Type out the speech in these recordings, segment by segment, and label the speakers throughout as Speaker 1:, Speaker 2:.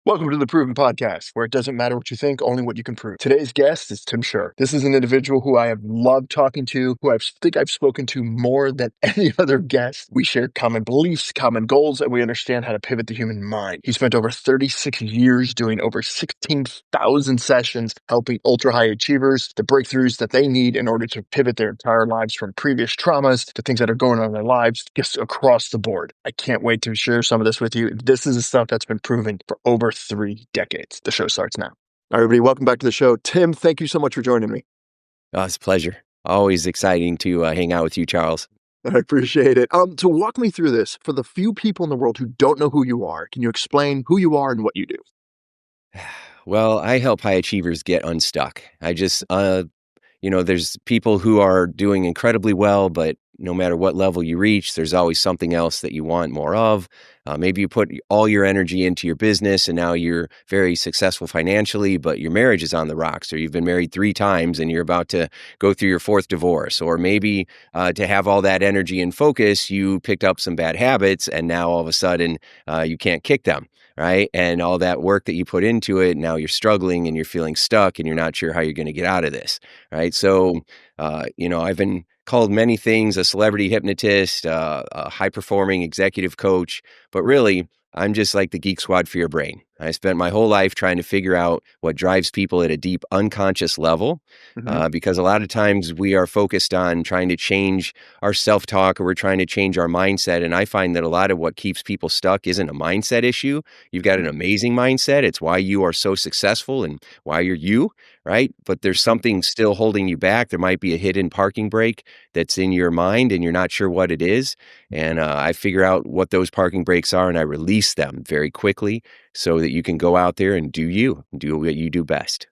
Speaker 1: Welcome to the Proven Podcast, where it doesn't matter what you think, only what you can prove. Today's guest is Tim Shurr. This is an individual who I have loved talking to, who I think I've spoken to more than any other guest. We share common beliefs, common goals, and we understand how to pivot the human mind. He spent over 36 years doing over 16,000 sessions, helping ultra-high achievers, the breakthroughs that they need in order to pivot their entire lives from previous traumas to things that are going on in their lives, just across the board. I can't wait to share some of this with you. This is the stuff that's been proven for over 3 decades. The show starts now. All right, everybody, welcome back to the show. Tim, thank you so much for joining me.
Speaker 2: Oh, it's a pleasure. Always exciting to hang out with you, Charles.
Speaker 1: I appreciate it. So walk me through this. For the few people in the world who don't know who you are, can you explain who you are and what you do?
Speaker 2: Well, I help high achievers get unstuck. There's people who are doing incredibly well, but no matter what level you reach, there's always something else that you want more of. Maybe you put all your energy into your business and now you're very successful financially, but your marriage is on the rocks, or you've been married 3 times and you're about to go through your 4th divorce. Or maybe to have all that energy and focus, you picked up some bad habits and now all of a sudden you can't kick them. Right. And all that work that you put into it, now you're struggling and you're feeling stuck and you're not sure how you're going to get out of this. Right. So, I've been called many things: a celebrity hypnotist, a high performing executive coach, but really I'm just like the geek squad for your brain. I spent my whole life trying to figure out what drives people at a deep unconscious level, because a lot of times we are focused on trying to change our self-talk, or we're trying to change our mindset. And I find that a lot of what keeps people stuck isn't a mindset issue. You've got an amazing mindset. It's why you are so successful and why you're you, right? But there's something still holding you back. There might be a hidden parking brake that's in your mind and you're not sure what it is. And I figure out what those parking brakes are and I release them very quickly so that you can go out there and do what you do best.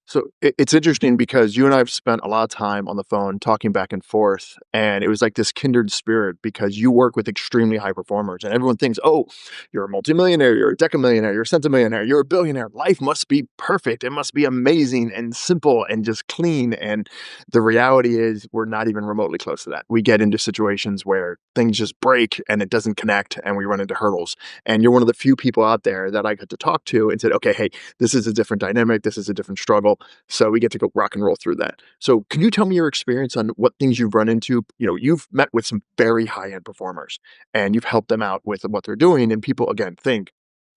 Speaker 1: So it's interesting because you and I have spent a lot of time on the phone talking back and forth, and it was like this kindred spirit because you work with extremely high performers, and everyone thinks, oh, you're a multimillionaire, you're a decamillionaire, you're a centimillionaire, you're a billionaire. Life must be perfect. It must be amazing and simple and just clean. And the reality is we're not even remotely close to that. We get into situations where things just break and it doesn't connect and we run into hurdles. And you're one of the few people out there that I got to talk to and said, okay, hey, this is a different dynamic. This is a different struggle. So we get to go rock and roll through that. So can you tell me your experience on what things you've run into? You've met with some very high-end performers and you've helped them out with what they're doing. And people, again, think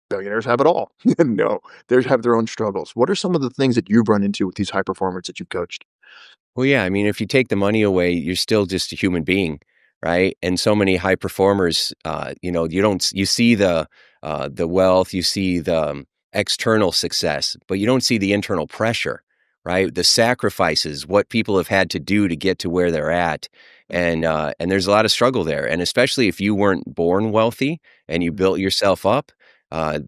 Speaker 1: billionaires have it all. No, they have their own struggles. What are some of the things that you've run into with these high performers that you've coached?
Speaker 2: Well, yeah, I mean, if you take the money away, you're still just a human being, right? And so many high performers, you see the wealth, you see the external success, but you don't see the internal pressure, right? The sacrifices, what people have had to do to get to where they're at. And there's a lot of struggle there. And especially if you weren't born wealthy and you built yourself up, uh,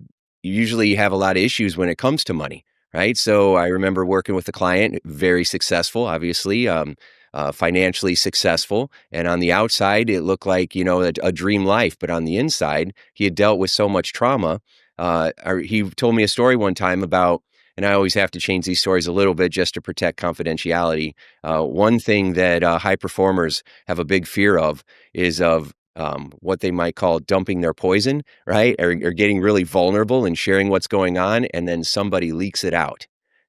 Speaker 2: you usually have a lot of issues when it comes to money. Right. So I remember working with a client, very successful, obviously, financially successful. And on the outside, it looked like, a dream life. But on the inside, he had dealt with so much trauma. He told me a story one time about, and I always have to change these stories a little bit just to protect confidentiality. One thing that high performers have a big fear of is of what they might call dumping their poison, right? Or getting really vulnerable and sharing what's going on, and then somebody leaks it out.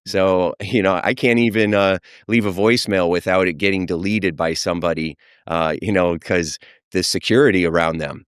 Speaker 2: So, I can't even leave a voicemail without it getting deleted by somebody, because the security around them.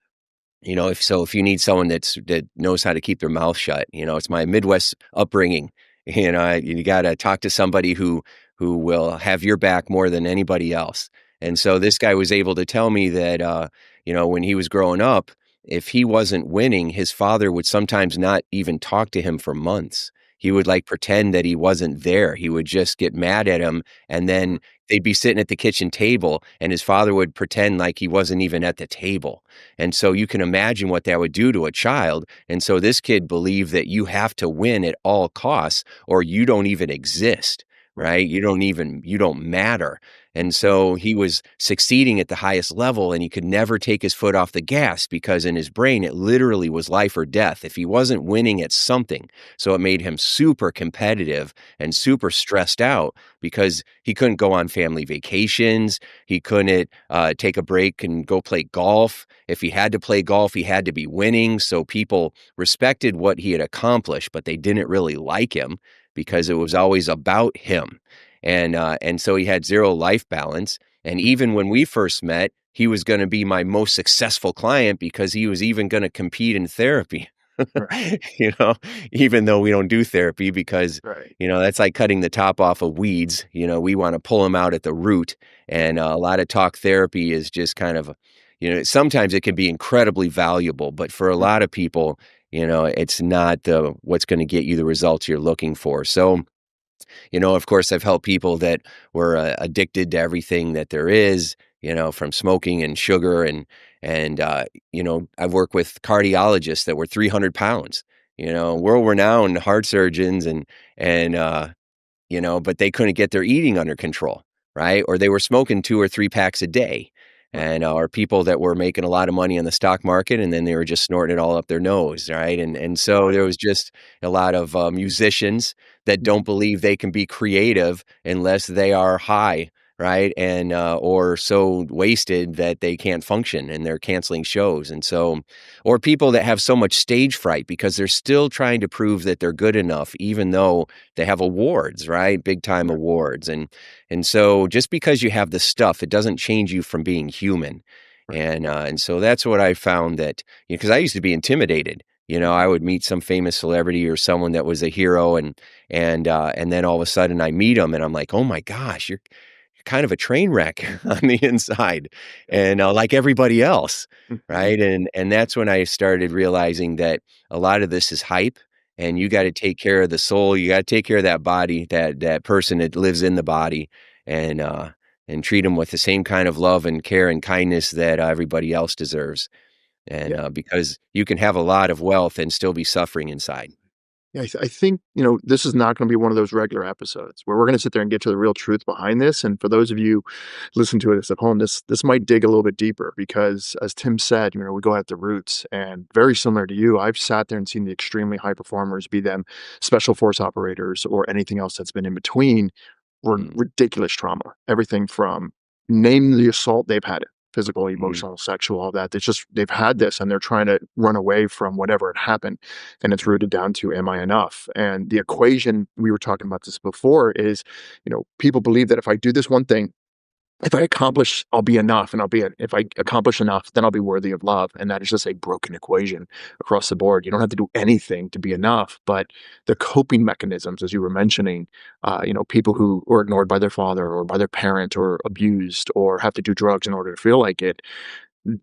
Speaker 2: If you need someone that knows how to keep their mouth shut, it's my Midwest upbringing. You got to talk to somebody who will have your back more than anybody else. And so this guy was able to tell me that, when he was growing up, if he wasn't winning, his father would sometimes not even talk to him for months. He would pretend that he wasn't there. He would just get mad at him. And then they'd be sitting at the kitchen table and his father would pretend like he wasn't even at the table. And so you can imagine what that would do to a child. And so this kid believed that you have to win at all costs or you don't even exist. Right? You don't matter. And
Speaker 1: Mm.
Speaker 2: so he was succeeding at the highest level and he could never take his foot off the gas because in his brain, it literally was life or death if he wasn't winning at something. So it made him super competitive and super stressed out because he couldn't go on family vacations. He couldn't take a break and go play golf. If he had to play golf, he had to be winning. So people respected what he had accomplished, but they didn't really like him because it was always about him. And so he had 0 life balance, and even when we first met, he was gonna be my most successful client because he was even gonna compete in therapy,
Speaker 1: Right,
Speaker 2: you know, even though we don't do therapy because,
Speaker 1: right.
Speaker 2: that's like cutting the top off of weeds, we wanna pull them out at the root, and a lot of talk therapy is just kind of, sometimes it can be incredibly valuable, but for a
Speaker 1: Mhm.
Speaker 2: lot of people, it's not the what's gonna get you the results you're looking for, so of course, I've helped people that were addicted to everything that there is, from smoking and sugar, and I've worked with cardiologists that were 300 pounds, world renowned heart surgeons, and but they couldn't get their eating under control, right? Or they were smoking 2 or 3 packs a day.
Speaker 1: Right,
Speaker 2: Or people that were making a lot of money on the stock market and then they were just snorting it all up their nose, right? And so
Speaker 1: right.
Speaker 2: there was just a lot of musicians that
Speaker 1: Mhm.
Speaker 2: don't believe they can be creative unless they are high, right? And or so wasted that they can't function and they're canceling shows. And so or people that have so much stage fright because they're still trying to prove that they're good enough even though they have awards, right? Big time
Speaker 1: Right,
Speaker 2: awards. And so just because you have the stuff, it doesn't change you from being human.
Speaker 1: right.
Speaker 2: And so that's what I found that because I used to be intimidated.
Speaker 1: Mhm.
Speaker 2: I would meet some famous celebrity or someone that was a hero, and then all of a sudden I meet them, and I'm like, oh my gosh, you're kind of a train wreck on the inside,
Speaker 1: Yep.
Speaker 2: and like everybody else,
Speaker 1: Mhm.
Speaker 2: right? And that's when I started realizing that a lot of this is hype and you
Speaker 1: Mhm.
Speaker 2: gotta take care of the soul, you gotta take care of that body, that person that lives in the body, and, uh, and treat them with the same kind of love and care and kindness that, everybody else deserves, and,
Speaker 1: Yeah.
Speaker 2: because you can have a lot of wealth and still be suffering inside.
Speaker 1: Yeah, I think, this is not gonna be one of those regular episodes where we're gonna sit there and get to the real truth behind this, and for those of you listening to this at home, this might dig a little bit deeper because as Tim said, we go at the roots, and very similar to you, I've sat there and seen the extremely high performers, be them special force operators or anything else that's been in between, were
Speaker 2: Mm,
Speaker 1: ridiculous trauma. Everything from name the assault they've had it, physical,
Speaker 2: mhm,
Speaker 1: emotional, sexual, all that. It's just they've had this and they're trying to run away from whatever had happened. And it's rooted down to am I enough? And the equation, we were talking about this before, is, people believe that if I do this one thing, if I accomplish, I'll be enough, and if I accomplish enough, then I'll be worthy of love, and that is just a broken equation across the board. You don't have to do anything to be enough, but the coping mechanisms, as you were mentioning, people who are ignored by their father or by their parent or abused or have to do drugs in order to feel like it,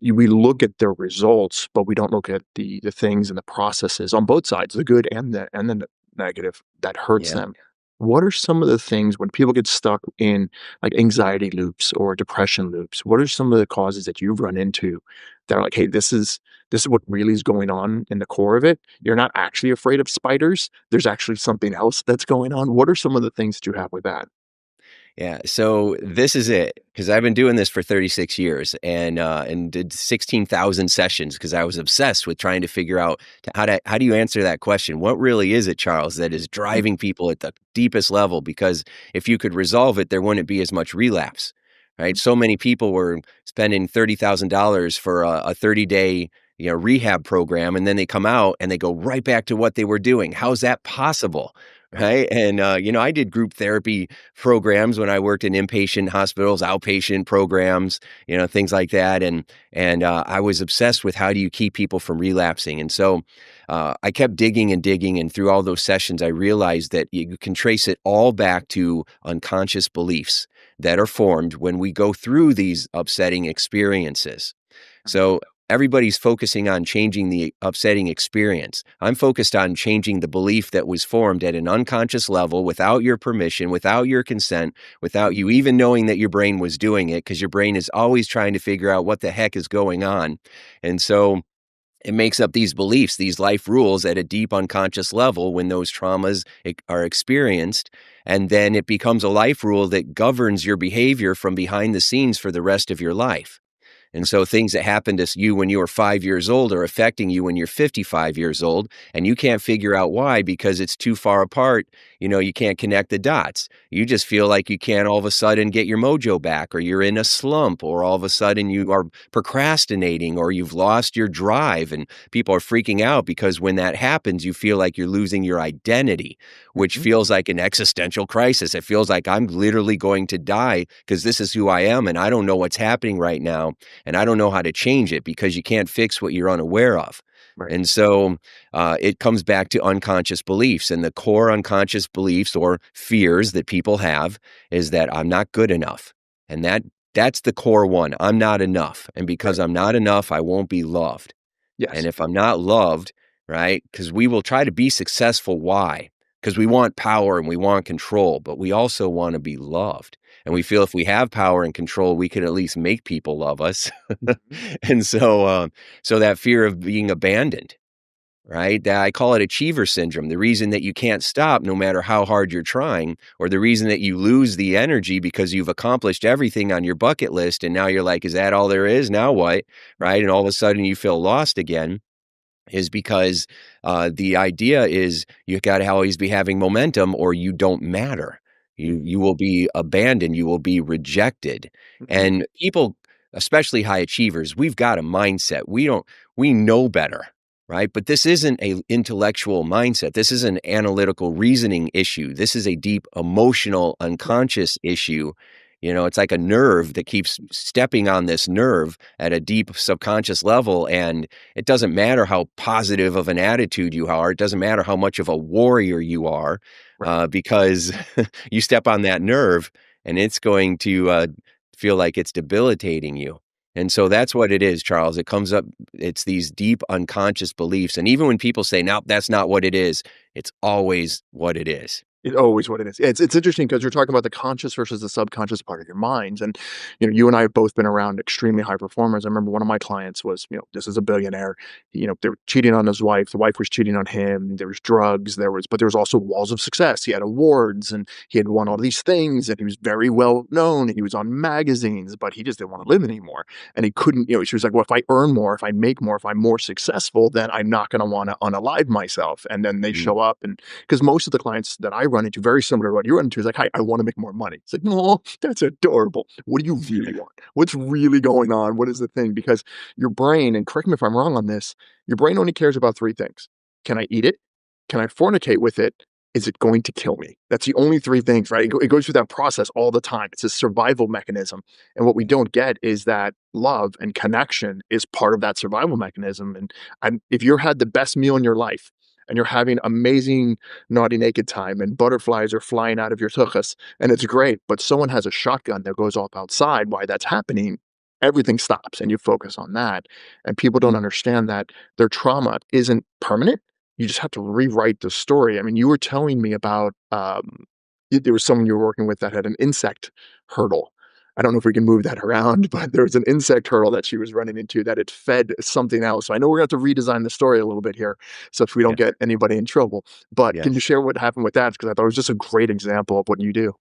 Speaker 1: we look at their results, but we don't look at the things and the processes on both sides, the good and the negative that hurts
Speaker 2: yeah.
Speaker 1: them. What are some of the things when people get stuck in like anxiety loops or depression loops? What are some of the causes that you've run into that are like, hey, this is what really is going on in the core of it. You're not actually afraid of spiders. There's actually something else that's going on. What are some of the things that you have with that?
Speaker 2: Yeah, so this is it, because 'cause I've been doing this for 36 years and did 16,000 sessions because I was obsessed with trying to figure out how do you answer that question? What really is it, Charles, that is
Speaker 1: Mm.
Speaker 2: driving people at the deepest level? Because if you could resolve it, there wouldn't be as much relapse, right? So many people were spending $30,000 for a 30-day, rehab program, and then they come out and they go right back to what they were doing. How's that possible?
Speaker 1: Right.
Speaker 2: Right? And, I did group therapy programs when I worked in inpatient hospitals, outpatient programs, things like that. And I was obsessed with how do you keep people from relapsing. And so I kept digging and digging, and through all those sessions, I realized that you can trace it all back to unconscious beliefs that are formed when we go through these upsetting experiences.
Speaker 1: Right.
Speaker 2: So everybody's focusing on changing the upsetting experience. I'm focused on changing the belief that was formed at an unconscious level without your permission, without your consent, without you even knowing that your brain was doing it, because your brain is always trying to figure out what the heck is going on. And so It makes up these beliefs, these life rules at a deep unconscious level when those traumas are experienced. And then it becomes a life rule that governs your behavior from behind the scenes for the rest of your life. And so things that happened to you when you were 5 years old are affecting you when you're 55 years old, and you can't figure out why because it's too far apart. You can't connect the dots. You just feel like you can't all of a sudden get your mojo back, or you're in a slump, or all of a sudden you are procrastinating, or you've lost your drive. And people are freaking out because when that happens, you feel like you're losing your identity, which
Speaker 1: Mhm.
Speaker 2: feels like an existential crisis. It feels like I'm literally going to die because this is who I am, and I don't know what's happening right now. And I don't know how to change it because you can't fix what you're unaware of.
Speaker 1: Right.
Speaker 2: And so it comes back to unconscious beliefs. And the core unconscious beliefs or fears that people have is that I'm not good enough. And that's the core one. I'm not enough. And because
Speaker 1: Right.
Speaker 2: I'm not enough, I won't be loved. And
Speaker 1: Yes.
Speaker 2: if I'm not loved, right, because we will try to be successful. Why? Because we want power and we want control, but we also want to be loved. And we
Speaker 1: Mhm.
Speaker 2: feel if we have power and control, we can at least make people love us.
Speaker 1: Mhm.
Speaker 2: And so that fear of being abandoned, right? That I call it achiever syndrome. The reason that you can't stop no matter how hard you're trying, or the reason that you lose the energy because you've accomplished everything on your bucket list. And now you're like, is that all there is? Now what? Right. And all of a sudden you feel lost again is because the idea is you got to always be having momentum or you don't matter. You will be abandoned. You will be rejected.
Speaker 1: Mhm.
Speaker 2: And people, especially high achievers, we've got a mindset. We know better, right? But this isn't a intellectual mindset. This is an analytical reasoning issue. This is a deep emotional,
Speaker 1: Right.
Speaker 2: unconscious issue. It's like a nerve that keeps stepping on this nerve at a deep subconscious level. And it doesn't matter how positive of an attitude you are. It doesn't matter how much of a warrior you are,
Speaker 1: Right.
Speaker 2: because you step on that nerve and it's going to feel like it's debilitating you. And so
Speaker 1: Right.
Speaker 2: that's what it is, Charles. It comes up, it's these deep unconscious beliefs. And even when people say, no, that's not what it is, it's always what it is.
Speaker 1: It's always what it is. Yeah, it's interesting because 'cause you're talking about the conscious versus the subconscious part of your minds, and, you and I have both been around extremely high performers. I remember one of my clients was, this is a billionaire. They were cheating on his wife, the wife was cheating on him, there was drugs, there was also walls of success. He had awards, and he had won all these things, and he was very well known, and he was on magazines, but he just didn't wanna live anymore, and he couldn't she was like, "Well, if I earn more, if I make more, if I'm more successful, then I'm not gonna wanna unalive myself," and then they
Speaker 2: Mm,
Speaker 1: show up and because most of the clients that I run into, very similar to what you run into, is like, "Hi, I wanna make more money." It's like, "No, that's adorable. What do you really want? What's really going on? What is the thing?" Because your brain, and correct me if I'm wrong on this, your brain only cares about 3 things. Can I eat it? Can I fornicate with it? Is it going to kill me? That's the only 3 things, right? It goes through that process all the time. It's a survival mechanism, and what we don't get is that love and connection is part of that survival mechanism, and if you had the best meal in your life, and you're having amazing naughty naked time, and butterflies are flying out of your tuchus, and it's great, but someone has a shotgun that goes off outside while that's happening, everything stops, and you focus on that, and people don't understand that their trauma isn't permanent. You just have to rewrite the story. I mean, you were telling me about, there was someone you were working with that had an insect hurdle. I don't know if we can move that around, but there was an insect hurdle that she was running into that it fed something else. So I know we're gonna have to redesign the story a little bit here, so if we don't
Speaker 2: yes.
Speaker 1: get anybody in trouble. But can you
Speaker 2: Yes.
Speaker 1: share what happened with that? Because I thought it was just a great example of what you do.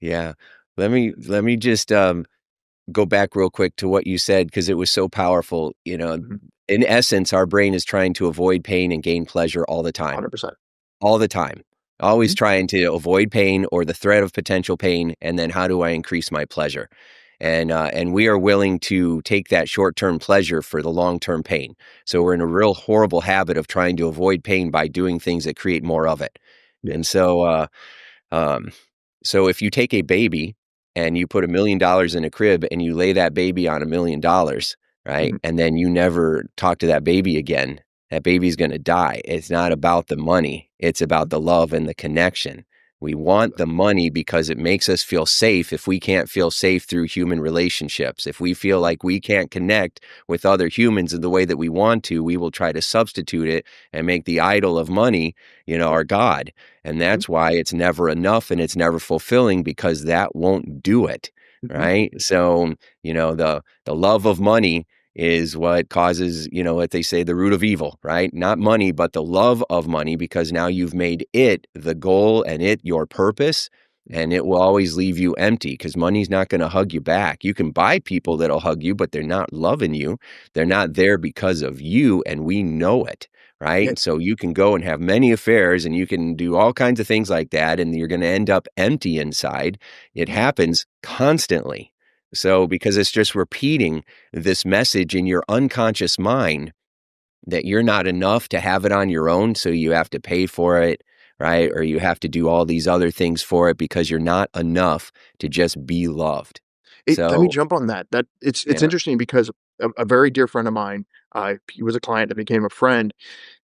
Speaker 2: Yeah. Let me just go back real quick to what you said because it was so powerful.
Speaker 1: Mhm.
Speaker 2: In essence, our brain is trying to avoid pain and gain pleasure
Speaker 1: Hundred percent.
Speaker 2: all the time, always
Speaker 1: Mhm.
Speaker 2: trying to avoid pain or the threat of potential pain. And then how do I increase my pleasure? And we are willing to take that short-term pleasure for the long-term pain. So we're in a real horrible habit of trying to avoid pain by doing things that create more of it. And
Speaker 1: Yes.
Speaker 2: um, so if you take a baby and you put $1 million in a crib and you lay that baby on $1 million, right?
Speaker 1: Mhm.
Speaker 2: And then you never talk to that baby again, that baby's gonna die. It's not about the money, it's about the love and the connection. We want the money because it makes us feel safe if we can't feel safe through human relationships. If we feel like we can't connect with other humans in the way that we want to, we will try to substitute it and make the idol of money,
Speaker 1: Right.
Speaker 2: our God. And
Speaker 1: Mhm.
Speaker 2: that's why it's never enough and it's never fulfilling because that won't do it,
Speaker 1: Mhm.
Speaker 2: right? So, the love of money is what causes, what they say, the root of evil, right? Not money, but the love of money, because now you've made it the goal and it your purpose, and it will always leave you empty because money's not going to hug you back. You can buy people that'll hug you, but they're not loving you. They're not there because of you, and we know it, right?
Speaker 1: Yeah.
Speaker 2: And so you can go and have many affairs and you can do all kinds of things like that, and you're going to end up empty inside. It happens constantly. So, because it's just repeating this message in your unconscious mind that you're not enough to have it on your own, so you have to pay for it, right? Or you have to do all these other things for it because you're not enough to just be loved.
Speaker 1: Let me
Speaker 2: So,
Speaker 1: jump on that. It's
Speaker 2: yeah.
Speaker 1: interesting because a very dear friend of mine, he was a client that became a friend.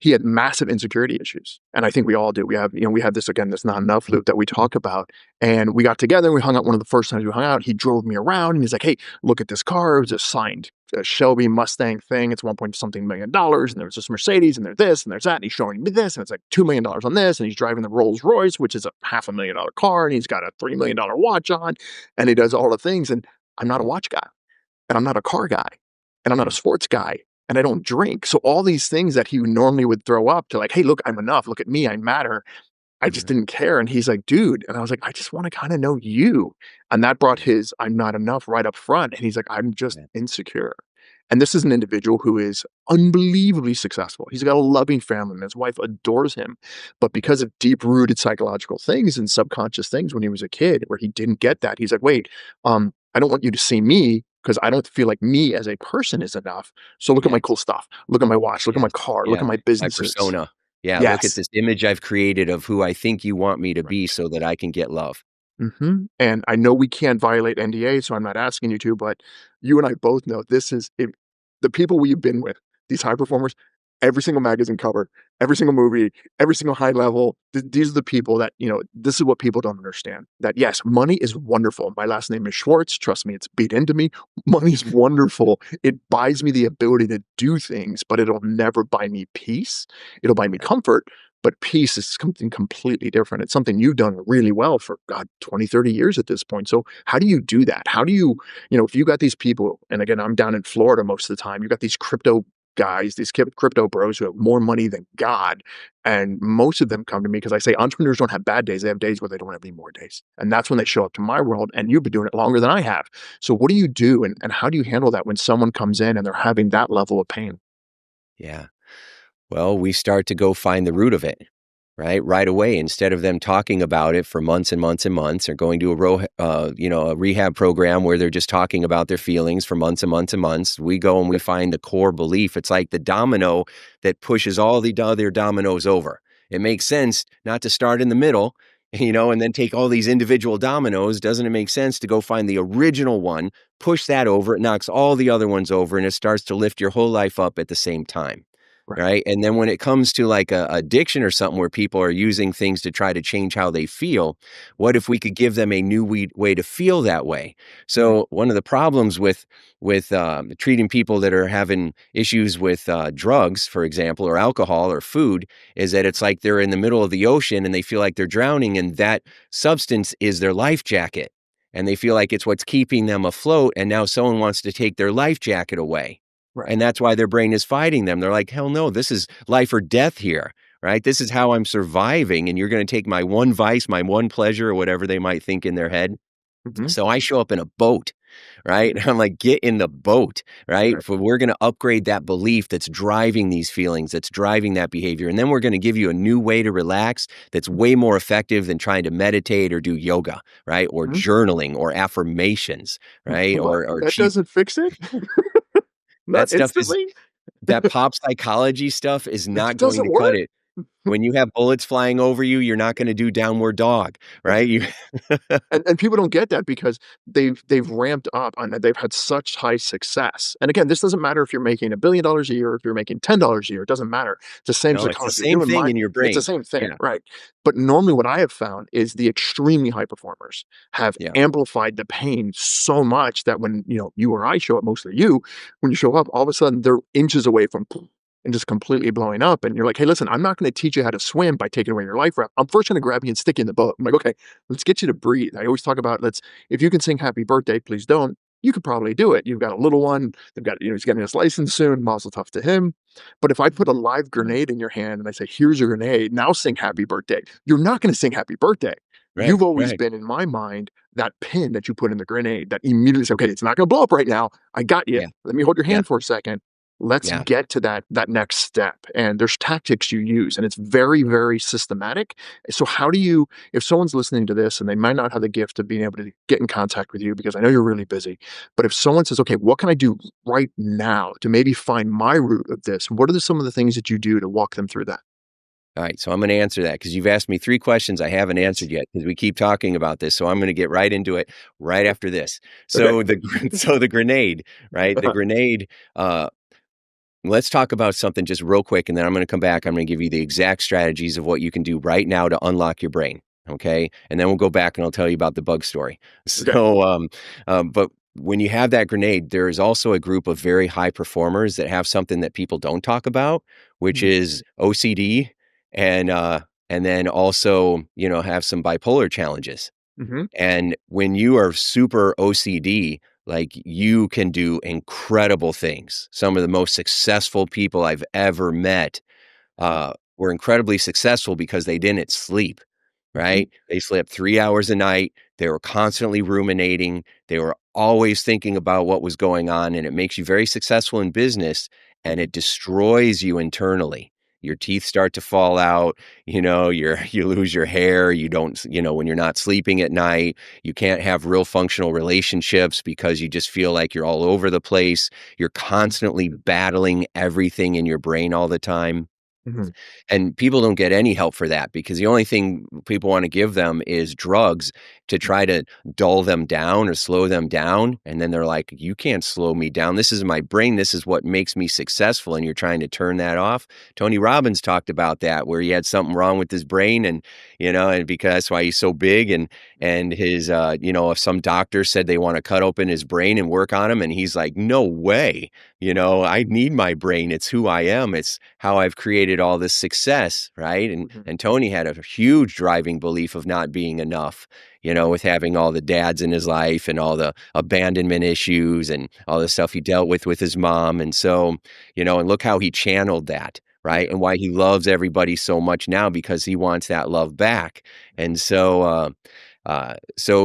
Speaker 1: He had massive insecurity issues, and I think we all do. We have this again, this not enough loop that we talk about. And we got together and we hung out. One of the first times we hung out, he drove me around and he's like, "Hey, look at this car. It was a signed Shelby Mustang thing. It's 1 point something million dollars, and there's this Mercedes, and there's this, and there's that." And he's showing me this, and it's like $2 million on this, and he's driving the Rolls Royce, which is a $500,000 car, and he's got a $3 million watch on, and he does all the things. And I'm not a watch guy, and I'm not a car guy, and I'm not a
Speaker 2: Mhm.
Speaker 1: sports guy, and I don't drink. So all these things that he normally would throw up to, like, "Hey, look, I'm enough. Look at me. I matter." I just
Speaker 2: Mhm.
Speaker 1: didn't care. And he's like, "Dude," and I was like, "I just want to kind of know you." And that brought his "I'm not enough" right up front. And he's like, "I'm just
Speaker 2: Yeah.
Speaker 1: insecure." And this is an individual who is unbelievably successful. He's got a loving family and his wife adores him. But because of deep rooted psychological things and subconscious things when he was a kid where he didn't get that, he's like, "Wait, I don't want you to see me because I don't feel like me as a person is enough. So look at my
Speaker 2: Yes.
Speaker 1: cool stuff. Look at my watch. Look at my
Speaker 2: Yes.
Speaker 1: car. Look
Speaker 2: Yeah.
Speaker 1: at my
Speaker 2: My
Speaker 1: businesses."
Speaker 2: persona. Yeah. Look at
Speaker 1: Yes.
Speaker 2: this image I've created of who I think you want me to be
Speaker 1: Right.
Speaker 2: so that I can get love.
Speaker 1: And I know we can't violate NDA, so I'm not asking you to, but you and I both know this is if the people we've been with, these high performers, every single magazine cover, every single movie, every single high level, these are the people that, this is what people don't understand. That yes, money is wonderful. My last name is Schwartz. Trust me, it's beat into me. Money's wonderful. It buys me the ability to do things, but it'll never buy me peace. It'll buy me
Speaker 2: Yeah.
Speaker 1: comfort, but peace is something completely different. It's something you've done really well for, God, 20, 30 years at this point. So how do you do that? How do you, if you got these people, and again, I'm down in Florida most of the time, you got these crypto guys, these crypto bros who have more money than God. And most of them come to me because I say entrepreneurs don't have bad days. They have days where they don't have any more days. And that's when they show up to my world. And you've been doing it longer than I have. So what do you do? And how do you handle that when someone comes in and they're having that level of pain?
Speaker 2: Yeah. Well, we start to go find the root of it, right? Right away, instead of them talking about it for months and months and months, or going to a rehab program where they're just talking about their feelings for months and months and months. We go and we find the core belief. It's like the domino that pushes all the other dominoes over. It makes sense not to start in the middle, and then take all these individual dominoes. Doesn't it make sense to go find the original one, push that over, it knocks all the other ones over, and it starts to lift your whole life up at the same time?
Speaker 1: Right.
Speaker 2: Right? And then when it comes to like a addiction or something where people are using things to try to change how they feel, what if we could give them a new way to feel that way?
Speaker 1: Mm,
Speaker 2: So one of the problems with treating people that are having issues with drugs, for example, or alcohol or food, is that it's like they're in the middle of the ocean and they feel like they're drowning, and that substance is their life jacket, and they feel like it's what's keeping them afloat. And now someone wants to take their life jacket away.
Speaker 1: right.
Speaker 2: And that's why their brain is fighting them. They're like, "Hell no, this is life or death here, right? This is how I'm surviving, and you're gonna take my one vice, my one pleasure," or whatever they might think in their head.
Speaker 1: Hmm.
Speaker 2: So I show up in a boat, right? And I'm like, "Get in the boat," right?
Speaker 1: Right.
Speaker 2: For we're gonna upgrade that belief that's driving these feelings, that's driving that behavior, and then we're gonna give you a new way to relax that's way more effective than trying to meditate or do yoga, right? Or
Speaker 1: Mhm.
Speaker 2: journaling or affirmations, right?
Speaker 1: What?
Speaker 2: Or
Speaker 1: That
Speaker 2: cheap
Speaker 1: doesn't fix it?
Speaker 2: that
Speaker 1: Not
Speaker 2: stuff is
Speaker 1: instantly?
Speaker 2: that pop psychology stuff is
Speaker 1: It
Speaker 2: not going
Speaker 1: doesn't
Speaker 2: to cut
Speaker 1: work?
Speaker 2: it. When you have bullets flying over you, you're not gonna do downward dog, right? You
Speaker 1: And people don't get that because they've ramped up and they've had such high success. And again, this doesn't matter if you're making $1 billion a year, if you're making $10 a year, it doesn't matter. It's the same
Speaker 2: no, it's the
Speaker 1: psychology. If
Speaker 2: same
Speaker 1: you're doing
Speaker 2: thing
Speaker 1: my
Speaker 2: in your
Speaker 1: it's the
Speaker 2: brain.
Speaker 1: same thing,
Speaker 2: Yeah,
Speaker 1: right? But normally what I have found is the extremely high performers have
Speaker 2: yeah,
Speaker 1: amplified the pain so much that when, you or I show up, mostly you, when you show up, all of a sudden they're inches away from and just completely blowing up. And you're like, "Hey, listen, I'm not going to teach you how to swim by taking away your life raft. I'm first going to grab you and stick you in the boat." I'm like, "Okay, let's get you to breathe." I always talk about, if you can sing happy birthday, please don't. you could probably do it. You've got a little one, they've got, he's getting his license soon, mazel tov to him. But if I put a live grenade in your hand and I say, here's your grenade, now sing happy birthday, you're not going to sing happy birthday.
Speaker 2: Right,
Speaker 1: You've always
Speaker 2: right.
Speaker 1: been in my mind that pin that you put in the grenade that immediately says, okay, it's not going to blow up right now. I got you.
Speaker 2: Yeah,
Speaker 1: Let me hold your
Speaker 2: yeah,
Speaker 1: hand for a second. Let's
Speaker 2: yeah.
Speaker 1: get to that next step. And there's tactics you use, and it's very, very systematic. So how do you, if someone's listening to this and they might not have the gift of being able to get in contact with you because I know you're really busy, but if someone says, okay, what can I do right now to maybe find my root of this? What are some of the things that you do to walk them through that?
Speaker 2: Alright, so I'm gonna answer that because 'cause you've asked me 3 questions I haven't
Speaker 1: Yes.
Speaker 2: answered yet because we keep talking about this, so I'm gonna get right into it right
Speaker 1: Sure.
Speaker 2: after this.
Speaker 1: Okay.
Speaker 2: So the so the grenade, right? The grenade, uh let's talk about something just real quick, and then I'm gonna come back, I'm gonna give you the exact strategies of what you can do right now to unlock your brain, okay? And then we'll go back and I'll tell you about the bug story.
Speaker 1: Okay.
Speaker 2: But when you have that grenade, there is also a group of very high performers that have something that people don't talk about, which
Speaker 1: Mhm.
Speaker 2: is OCD and then also, have some bipolar challenges.
Speaker 1: Mhm.
Speaker 2: And when you are super OCD, like, you can do incredible things. Some of the most successful people I've ever met, were incredibly successful because they didn't sleep,
Speaker 1: Mhm.
Speaker 2: right? They slept 3 hours a night. They were constantly ruminating. They were always thinking about what was going on, and it makes you very successful in business, and it destroys you internally. Your teeth start to fall out, you lose your hair, you don't s when you're not sleeping at night, you can't have real functional relationships because you just feel like you're all over the place. You're constantly battling everything in your brain all the time.
Speaker 1: Mhm.
Speaker 2: And people don't get any help for that because the only thing people wanna give them is drugs to try to dull them down or slow them down, and then they're like, "You can't slow me down. This is my brain. This is what makes me successful," and you're trying to turn that off. Tony Robbins talked about that, where he had something wrong with his brain and because that's why he's so big and his, if some doctor said they wanna cut open his brain and work on him, and he's like, "No way." I need my brain. It's who I am. It's how I've created all this success, right? And
Speaker 1: Mhm.
Speaker 2: and Tony had a huge driving belief of not being enough,
Speaker 1: Right.
Speaker 2: with having all the dads in his life and all the abandonment issues and all the stuff he dealt with his mom. And so, and look how he channeled that, right?
Speaker 1: Yeah.
Speaker 2: And why he loves everybody so much now because he wants that love back. And so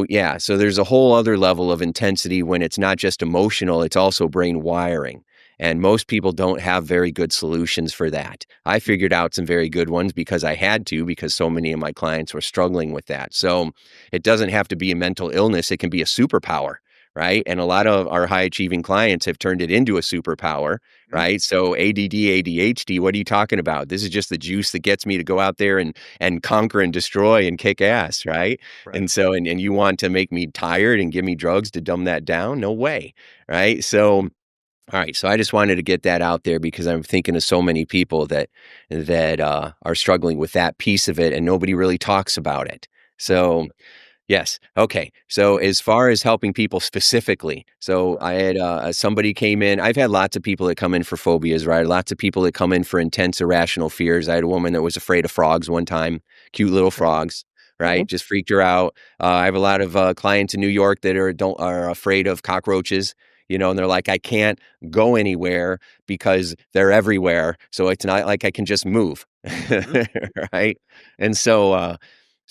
Speaker 2: yeah, so there's a whole other level of intensity when it's not just emotional, it's also brain wiring. And most people don't have very good solutions for that. I figured out some very good ones because I had to, because so many of my clients were struggling with that. So it doesn't have to be a mental illness, it can be a superpower, right? And a lot of our high achieving clients have turned it into a superpower,
Speaker 1: Mhm.
Speaker 2: right? So ADD, ADHD, what are you talking about? This is just the juice that gets me to go out there and conquer and destroy and kick ass, right?
Speaker 1: Right.
Speaker 2: And you want to make me tired and give me drugs to dumb that down? No way, right? So all right, so I just wanted to get that out there because I'm thinking of so many people that are struggling with that piece of it, and nobody really talks about it.
Speaker 1: Mhm.
Speaker 2: So yes. Okay. So as far as helping people specifically, so
Speaker 1: Right.
Speaker 2: I had somebody came in. I've had lots of people that come in for phobias, right? Lots of people that come in for intense irrational fears. I had a woman that was afraid of frogs one time, cute little
Speaker 1: Okay.
Speaker 2: frogs,
Speaker 1: Mhm.
Speaker 2: right? Just freaked her out. I have a lot of clients in New York that are afraid of cockroaches. And they're like, I can't go anywhere because they're everywhere. So it's not like I can just move,
Speaker 1: Mhm.
Speaker 2: right? And so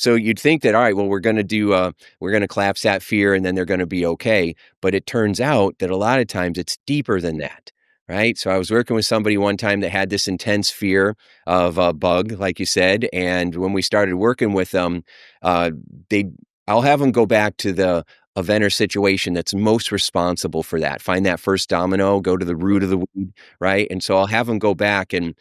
Speaker 2: you'd think that, all right, well, we're gonna collapse that fear and then they're gonna be okay. But it turns out that a lot of times it's deeper than that, right? So I was working with somebody one time that had this intense fear of a bug, like you said, and when we started working with them, uh, they I'll have them go back to the event or situation that's most responsible for that. Find that first domino, go to the root
Speaker 1: Sure.
Speaker 2: of the weed, right? And so I'll have them go back and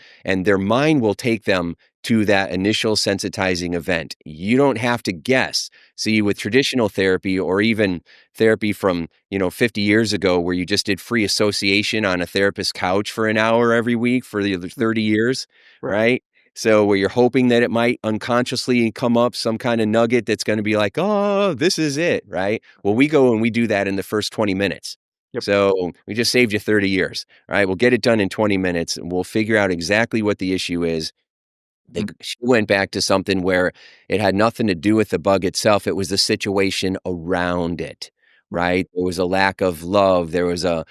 Speaker 2: their mind will take them to that initial sensitizing event. You don't have to guess. See, with traditional therapy or even therapy from, 50 years ago where you just did free association on a therapist's couch for an hour every week for the other
Speaker 1: Mhm.
Speaker 2: 30 years,
Speaker 1: Right.
Speaker 2: right? So where you're hoping that it might unconsciously come up some kind of nugget that's going to be like, "Oh, this is it," right? Well, we go and we do that in the first 20 minutes.
Speaker 1: Yep.
Speaker 2: So we just saved you 30 years. All right, we'll get it done in 20 minutes and we'll figure out exactly what the issue is.
Speaker 1: Mhm.
Speaker 2: She went back to something where it had nothing to do with the bug itself, it was the situation around it, right? There was a lack of love. There was a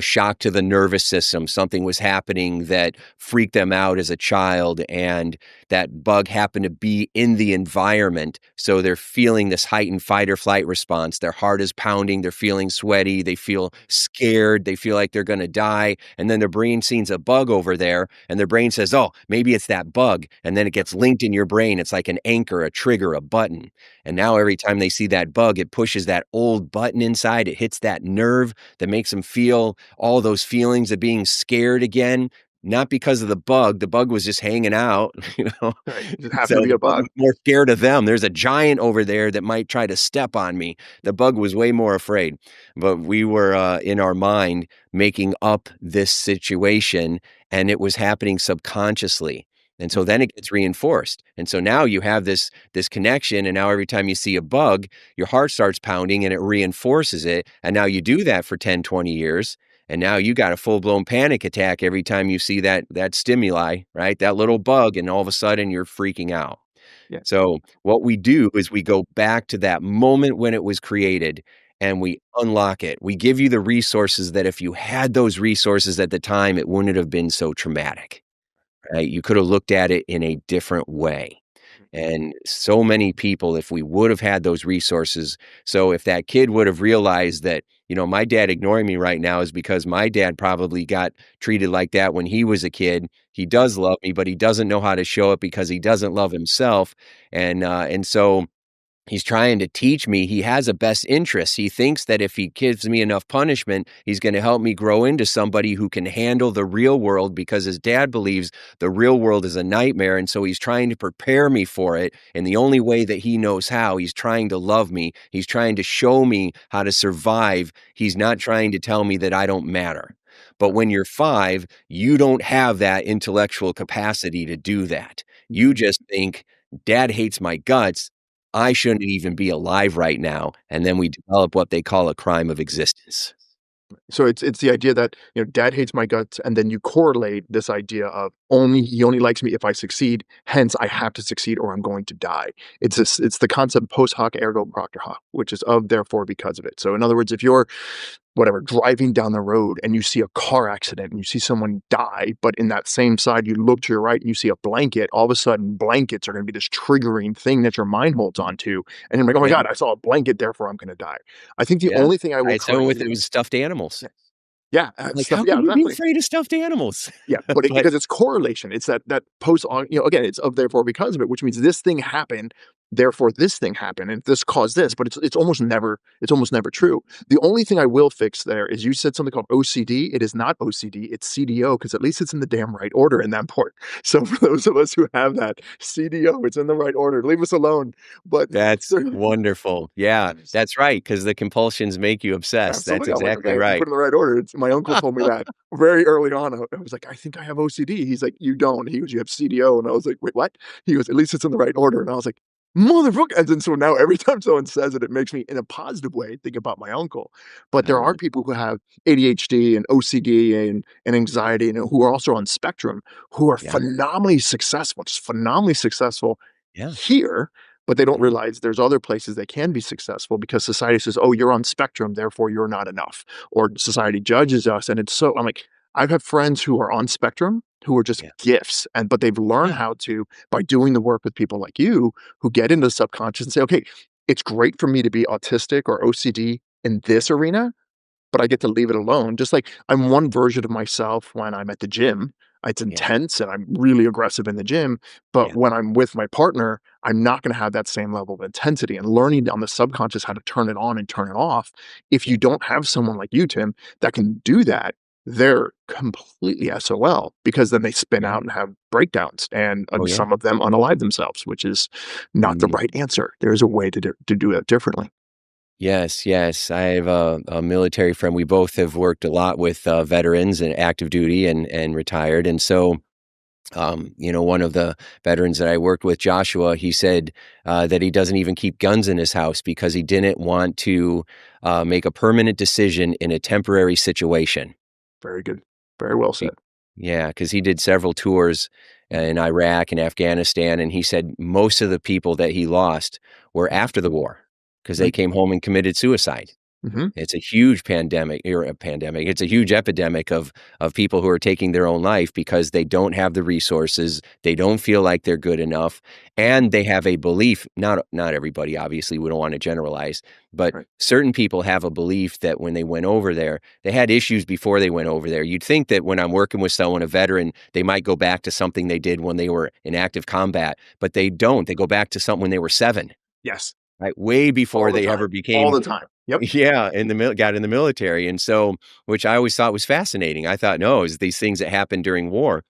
Speaker 2: shock to the nervous system. Something was happening that freaked them out as a child, and that bug happened to be in the environment. So they're feeling this heightened fight or flight response. Their heart is pounding. They're feeling sweaty. They feel scared. They feel like they're going to die. And then their brain sees a bug over there, and their brain says, oh, maybe it's that bug. And then it gets linked in your brain. It's like an anchor, a trigger, a button. And now every time they see that bug, it pushes that old button inside. It hits that nerve that makes them feel all those feelings of being scared again, not because of the bug. The bug was just hanging out, you know.
Speaker 1: Right. It just happened
Speaker 2: So
Speaker 1: to be
Speaker 2: the
Speaker 1: a
Speaker 2: bug
Speaker 1: bug.
Speaker 2: was more scared of them. There's a giant over there that might try to step on me. The bug was way more afraid. But we were in our mind making up this situation, and it was happening subconsciously. And so then it gets reinforced. And so now you have this connection, and now every time you see a bug, your heart starts pounding and it reinforces it. And now you do that for 10, 20 years. And now you got a full-blown panic attack every time you see that stimuli, right? That little bug, and all of a sudden you're freaking out.
Speaker 1: Yeah.
Speaker 2: So what we do is we go back to that moment when it was created and we unlock it. We give you the resources that if you had those resources at the time, it wouldn't have been so traumatic, right? You could have looked at it in a different way. And so many people, if we would have had those resources, so if that kid would have realized that, my dad ignoring me right now is because my dad probably got treated like that when he was a kid. He does love me, but he doesn't know how to show it because he doesn't love himself. And so he's trying to teach me he has a best interest. He thinks that if he gives me enough punishment, he's going to help me grow into somebody who can handle the real world, because his dad believes the real world is a nightmare. And so he's trying to prepare me for it. And the only way that he knows how, he's trying to love me. He's trying to show me how to survive. He's not trying to tell me that I don't matter. But when you're 5, you don't have that intellectual capacity to do that. You just think, Dad hates my guts. I shouldn't even be alive right now. And then we develop what they call a crime of existence.
Speaker 1: So it's the idea that, dad hates my guts, and then you correlate this idea of he only likes me if I succeed, hence I have to succeed or I'm going to die. It's the concept post hoc ergo propter hoc, which is of therefore because of it. So in other words, if you're whatever driving down the road and you see a car accident and you see someone die, but in that same side you look to your right and you see a blanket, all of a sudden blankets are going to be this triggering thing that your mind holds on to, and you're like, oh my
Speaker 2: Yeah,
Speaker 1: god, I saw a blanket, therefore I'm going to die. I think the
Speaker 2: yeah.
Speaker 1: only thing I will
Speaker 2: I saw
Speaker 1: correct
Speaker 2: with
Speaker 1: you.
Speaker 2: it was stuffed animals.
Speaker 1: Yeah,
Speaker 2: Like,
Speaker 1: stuff.
Speaker 2: how
Speaker 1: Yeah,
Speaker 2: can you be
Speaker 1: exactly.
Speaker 2: afraid of stuffed animals?
Speaker 1: Yeah, but
Speaker 2: But
Speaker 1: because it's correlation. It's that post on, again, it's of therefore because of it, which means this thing happened, therefore this thing happened, and this caused this. But it's almost never true. The only thing I will fix there is you said something called OCD. It is not OCD. It's CDO, because at least it's in the damn right order in that part. So for those of us who have that CDO, it's in the right order. Leave us alone. But
Speaker 2: that's
Speaker 1: there-
Speaker 2: wonderful. Yeah, that's right, because the compulsions make you obsessed. That's
Speaker 1: absolutely, I'm like,
Speaker 2: exactly
Speaker 1: okay, you
Speaker 2: right.
Speaker 1: put it in the right order. My uncle told me that very early on. I was like, I think I have OCD. He's like, you don't. He goes, you have CDO, and I was like, wait, what? He goes, at least it's in the right order, and I was like, motherfucker. And then so now every time someone says it, it makes me in a positive way think about my uncle. But there are
Speaker 2: Oh,
Speaker 1: people who have ADHD and OCD and anxiety, and who are also on spectrum, who are
Speaker 2: yeah,
Speaker 1: just phenomenally successful
Speaker 2: yeah,
Speaker 1: here, but they don't
Speaker 2: yeah,
Speaker 1: realize there's other places they can be successful because society says, oh, you're on spectrum, therefore you're not enough. Or society judges us. And I'm like, I've had friends who are on spectrum who are just
Speaker 2: yeah,
Speaker 1: gifts, but they've learned
Speaker 2: yeah,
Speaker 1: how to, by doing the work with people like you, who get into the subconscious and say, okay, it's great for me to be autistic or OCD in this arena, but I get to leave it alone. Just like I'm one version of myself when I'm at the gym. It's
Speaker 2: yeah,
Speaker 1: intense and I'm really aggressive in the gym. But
Speaker 2: yeah,
Speaker 1: when I'm with my partner, I'm not going to have that same level of intensity, and learning on the subconscious how to turn it on and turn it off. If
Speaker 2: yeah,
Speaker 1: you don't have someone like you, Tim, that can do that, they're completely SOL, because then they spin
Speaker 2: yeah.
Speaker 1: out and have breakdowns,
Speaker 2: Oh,
Speaker 1: and
Speaker 2: yeah.
Speaker 1: some of them unalive themselves, which is not the
Speaker 2: Mm.
Speaker 1: right answer. There's a way to do it differently.
Speaker 2: Yes, yes. I have a military friend. We both have worked a lot with veterans and active duty and retired. And so, one of the veterans that I worked with, Joshua, he said that he doesn't even keep guns in his house because he didn't want to make a permanent decision in a temporary situation.
Speaker 1: Very good. Very well
Speaker 2: Be-
Speaker 1: said.
Speaker 2: Yeah, because he did several tours
Speaker 1: Mhm.
Speaker 2: in Iraq and Afghanistan, and he said most of the people that he lost were after the war. because they
Speaker 1: Like
Speaker 2: came home and committed suicide.
Speaker 1: mhm,
Speaker 2: It's a huge pandemic. It's a huge epidemic of people who are taking their own life because they don't have the resources, they don't feel like they're good enough,
Speaker 1: mhm,
Speaker 2: and they have a belief, not everybody, obviously, we don't wanna generalize, but
Speaker 1: right.
Speaker 2: certain people have a belief that when they went over there, they had issues before they went over there. You'd think that when I'm working with someone, a veteran, they might go back to something they did when they were in active combat, but they don't. They go back to something when they were 7,
Speaker 1: Yes,
Speaker 2: right? Way
Speaker 1: all
Speaker 2: before
Speaker 1: the
Speaker 2: they
Speaker 1: time,
Speaker 2: ever
Speaker 1: all
Speaker 2: became
Speaker 1: the time. Yep.
Speaker 2: yeah, got in the military, and so which I always thought was fascinating. I thought, "No, it's these things that happen during war."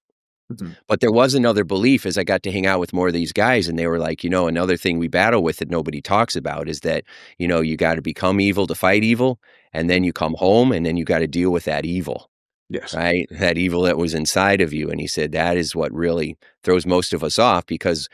Speaker 1: Mhm,
Speaker 2: But there was another belief as I got to hang out with more of these guys, and they were like, "Another thing we battle with that nobody talks about is that, you gotta become evil to fight evil, and then
Speaker 1: mhm,
Speaker 2: you come home, and then you gotta deal with that evil,
Speaker 1: yes.
Speaker 2: right? That evil that was inside of you." And he said, "That is what really throws most of us off because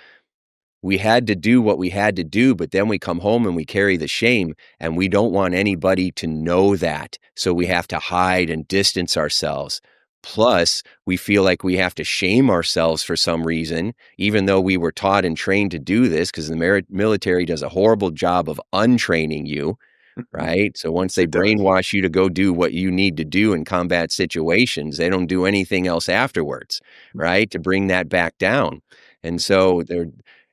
Speaker 2: we had to do what we had to do, but then we come home and we carry the shame, and we don't want anybody to know that. So we have to hide and distance ourselves. Plus, we feel like we have to shame ourselves for some reason, even though we were taught and trained to do this, because the military does a horrible job of untraining you,
Speaker 1: Mhm.
Speaker 2: right? So once
Speaker 1: Yes,
Speaker 2: they
Speaker 1: it does.
Speaker 2: brainwash you to go do what you need to do in combat situations, they don't do anything else afterwards,
Speaker 1: Mhm,
Speaker 2: right? To bring that back down. And
Speaker 1: mhm.
Speaker 2: so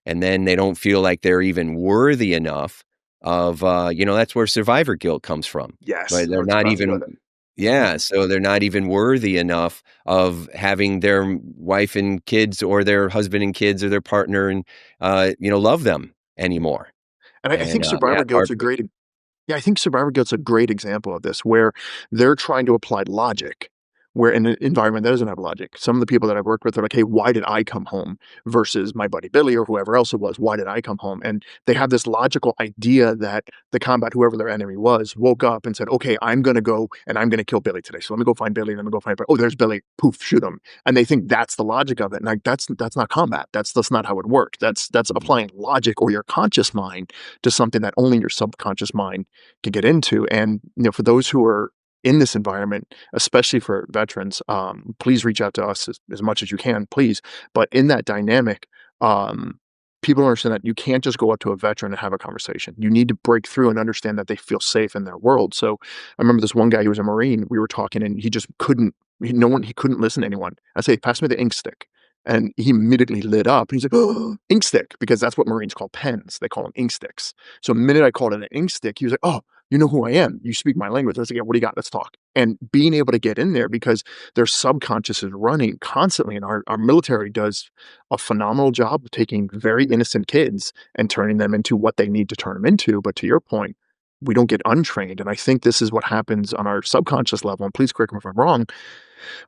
Speaker 2: and then they don't feel like they're even worthy enough of, that's where survivor guilt comes from.
Speaker 1: Yes,
Speaker 2: But
Speaker 1: I
Speaker 2: they're
Speaker 1: was
Speaker 2: not
Speaker 1: about to go
Speaker 2: even,
Speaker 1: there.
Speaker 2: yeah,
Speaker 1: Mhm,
Speaker 2: so they're not even worthy enough of having their wife and kids or their husband and kids or their partner and, love them
Speaker 1: yeah,
Speaker 2: anymore.
Speaker 1: and I
Speaker 2: And
Speaker 1: think survivor
Speaker 2: that
Speaker 1: guilt's
Speaker 2: part,
Speaker 1: a great Yeah, I think Survivor Guilt's a great example of this, where they're trying to apply logic, where in an environment that doesn't have logic. Some of the people that I've worked with are like, "Hey, why did I come home?" Versus my buddy Billy or whoever else it was, "Why did I come home?" And they have this logical idea that the combat, whoever their enemy was, woke up and said, "Okay, I'm gonna go and I'm gonna kill Billy today. So let me go find Billy, let me go find Oh, there's Billy. Poof, shoot him." And they think that's the logic of it. And like that's not combat. That's not how it works. That's
Speaker 2: mhm,
Speaker 1: applying logic or your conscious mind to something that only your subconscious mind to get into. And for those who are in this environment, especially for veterans, please reach out to us as much as you can, please. But in that dynamic, um, people understand that you can't just go up to a veteran and have a conversation. You need to break through and understand that they feel safe in their world. So I remember this one guy, he was a Marine. We were talking, and he just couldn't. He couldn't listen to anyone. I say, pass me the ink stick. And he immediately lit up. He's like, oh, ink stick, because that's what Marines call pens. They call them ink sticks. So the minute I called it an ink stick, he was like, "Oh, you know who I am. You speak my language." I was like, "Yeah, what do you got? Let's talk." And being able to get in there because their subconscious is running constantly, and our military does a phenomenal job of taking very innocent kids and turning them into what they need to turn them into. But to your point, we don't get untrained, and I think this is what happens on our subconscious level. And please correct me if I'm wrong,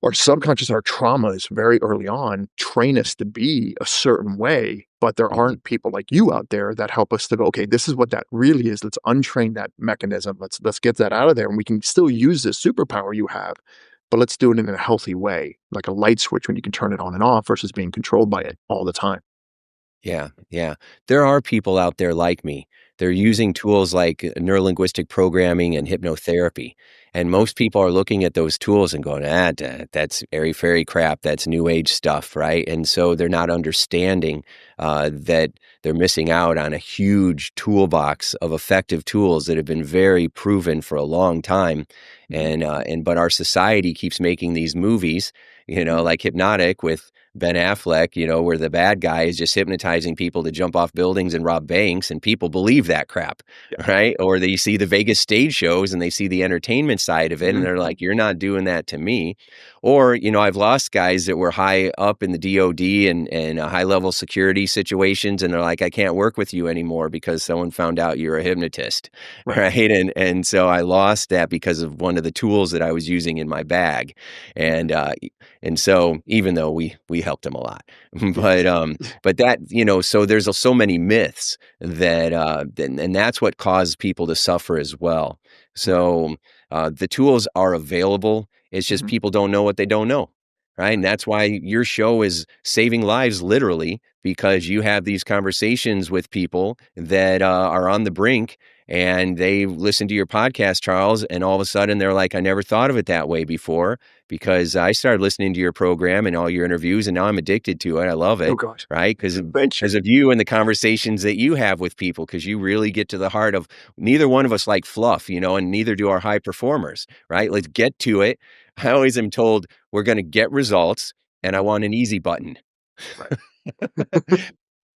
Speaker 1: our subconscious, our traumas very early on train us to be a certain way, but there
Speaker 2: mhm.
Speaker 1: aren't people like you out there that help us to go, okay, this is what that really is. Let's untrain that mechanism. Let's get that out of there. And we can still use this superpower you have, but let's do it in a healthy way, like a light switch when you can turn it on and off versus being controlled by it all the time.
Speaker 2: Yeah, yeah. There are people out there like me. They're
Speaker 1: Mhm,
Speaker 2: using tools like neurolinguistic programming and hypnotherapy. And most people are looking at those tools and going, that's airy fairy crap. That's new age stuff, right? And so they're not understanding that they're missing out on a huge toolbox of effective tools that have been very proven for a long time.
Speaker 1: mhm,
Speaker 2: But our society keeps making these movies,
Speaker 1: mhm.
Speaker 2: like Hypnotic with Ben Affleck, where the bad guy is just hypnotizing people to jump off buildings and rob banks, and people believe that crap,
Speaker 1: Yeah.
Speaker 2: right? Or they see the Vegas stage shows and they see the entertainment side of it, and they're
Speaker 1: Mhm.
Speaker 2: like, "You're not doing that to me." Or, I've lost guys that were high up in the DOD and high level security situations, and they're like, "I can't work with you anymore because someone found out you're a hypnotist,"
Speaker 1: Right.
Speaker 2: right? And so I lost that because of one of the tools that I was using in my bag,
Speaker 1: Mhm.
Speaker 2: and and so even though we helped him a lot,
Speaker 1: Yes.
Speaker 2: but that, so there's so many myths
Speaker 1: Right.
Speaker 2: that, and that's what caused people to suffer as well.
Speaker 1: Right.
Speaker 2: So, the tools are available. It's just
Speaker 1: Mhm.
Speaker 2: people don't know what they don't know, right? And
Speaker 1: Right.
Speaker 2: that's why your show is saving lives literally because you have these conversations with people that are on the brink, and they listen to your podcast, Charles, and all of a sudden they're like, I never thought of it that way before because I started listening to your program and all your interviews, and now I'm addicted to it. I love
Speaker 1: Oh
Speaker 2: it,
Speaker 1: gosh.
Speaker 2: right? Because
Speaker 1: Thank you.
Speaker 2: of you and the conversations that you have with people, because you really get to the heart of neither one of us like fluff, and neither do our high performers, right? Let's get to it. I always am told we're going to get results, and I want an easy button.
Speaker 1: Right.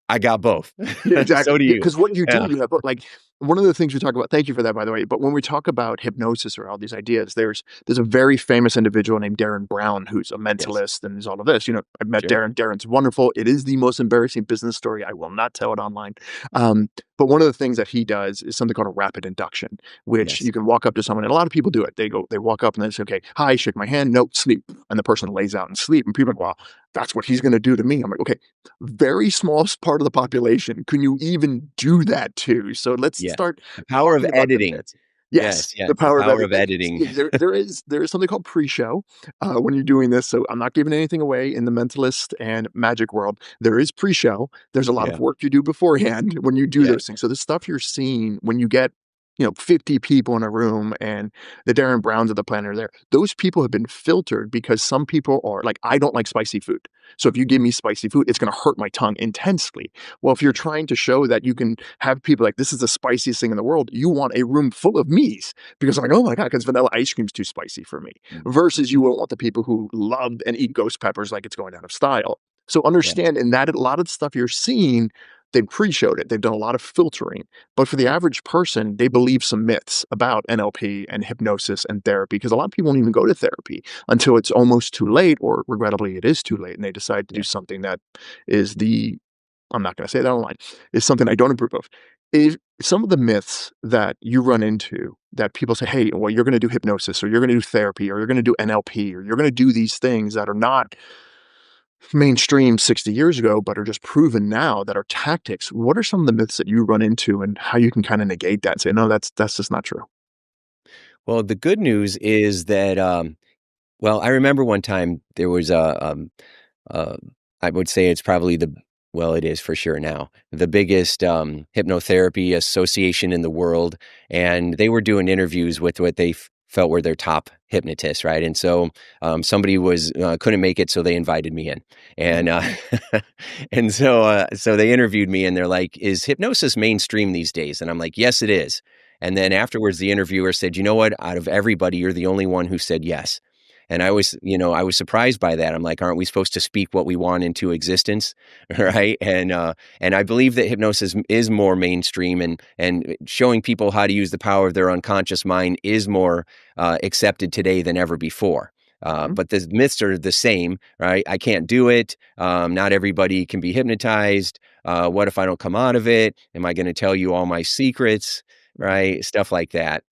Speaker 2: I got both.
Speaker 1: Yeah, exactly.
Speaker 2: So do
Speaker 1: Yeah,
Speaker 2: you.
Speaker 1: because what you do,
Speaker 2: Yeah.
Speaker 1: you have like one of the things we talk about. Thank you for that, by the way. But when we talk about hypnosis or all these ideas, there's a very famous individual named Darren Brown who's a
Speaker 2: Yes.
Speaker 1: mentalist and is all of this. I've met
Speaker 2: Sure.
Speaker 1: Darren. Darren's wonderful. It is the most embarrassing business story. I will not tell it online. Um, but one of the things that he does is something called a rapid induction, which
Speaker 2: Yes.
Speaker 1: you can walk up to someone, and a lot of people do it. They walk up and they say, "Okay, hi," shake my hand, no, sleep, and the person lays out and sleep, and people are like, "Wow, that's what he's going to do to me." I'm like, "Okay, very small part of the population. Can you even do that to? So let's
Speaker 2: Yes.
Speaker 1: start
Speaker 2: The power of
Speaker 1: talking about the
Speaker 2: editing.
Speaker 1: myths." Yes,
Speaker 2: Yes, yes,
Speaker 1: the
Speaker 2: the
Speaker 1: power of
Speaker 2: power
Speaker 1: edit.
Speaker 2: of editing.
Speaker 1: Yeah, there is something called pre-show when you're doing this. So I'm not giving anything away in the mentalist and magic world. There is pre-show. There's a lot of
Speaker 2: Yeah,
Speaker 1: work you do beforehand when you do
Speaker 2: yeah,
Speaker 1: those things. So the stuff you're seeing when you get 50 people in a room and the Darren Browns of the planet are there. Those people have been filtered because some people are like, I don't like spicy food. So if you give me spicy food, it's going to hurt my tongue intensely. Well, if you're trying to show that you can have people like, this is the spiciest thing in the world, you want a room full of me's because I'm like, oh my God, because vanilla ice cream's too spicy for me.
Speaker 2: mm,
Speaker 1: Versus you won't want the people who love and eat ghost peppers like it's going out of style. So
Speaker 2: yeah,
Speaker 1: understand in that a lot of the stuff you're seeing, they've pre-showed it. They've done a lot of filtering. But for the average person, they believe some myths about NLP and hypnosis and therapy because a lot of people don't even go to therapy until it's almost too late, or regrettably, it is too late, and they decide to do
Speaker 2: yeah.
Speaker 1: something that is I'm not going to say that online, is something I don't approve of. Is some of the myths that you run into that people say, hey, well, you're going to do hypnosis, or you're going to do therapy, or you're going to do NLP, or you're going to do these things that are not mainstream 60 years ago, but are just proven now that are tactics. What are some of the myths that you run into and how you can kind of negate that and say, no, that's just not true?
Speaker 2: Well, the good news is that, well, I remember one time there was uh, I would say it's probably well, it is for sure now, the biggest hypnotherapy association in the world. And they were doing interviews with what they felt were their top hypnotists, right? And so somebody couldn't make it, so they invited me in.
Speaker 1: Mhm.
Speaker 2: And so they interviewed me, and they're like, "Is hypnosis mainstream these days?" And I'm like, "Yes, it is." And then afterwards, the interviewer said, "You know what? Out of everybody, you're the only one who said yes." And I was surprised by that. I'm like, aren't we supposed to speak what we want into existence?
Speaker 1: Mhm.
Speaker 2: Right. And I believe that hypnosis is more mainstream, and showing people how to use the power of their unconscious mind is more accepted today than ever before.
Speaker 1: Mhm.
Speaker 2: But the myths are the same, right? I can't do it. Not everybody can be hypnotized. What if I don't come out of it? Am I going to tell you all my secrets?
Speaker 1: Mhm.
Speaker 2: Right? Stuff like that.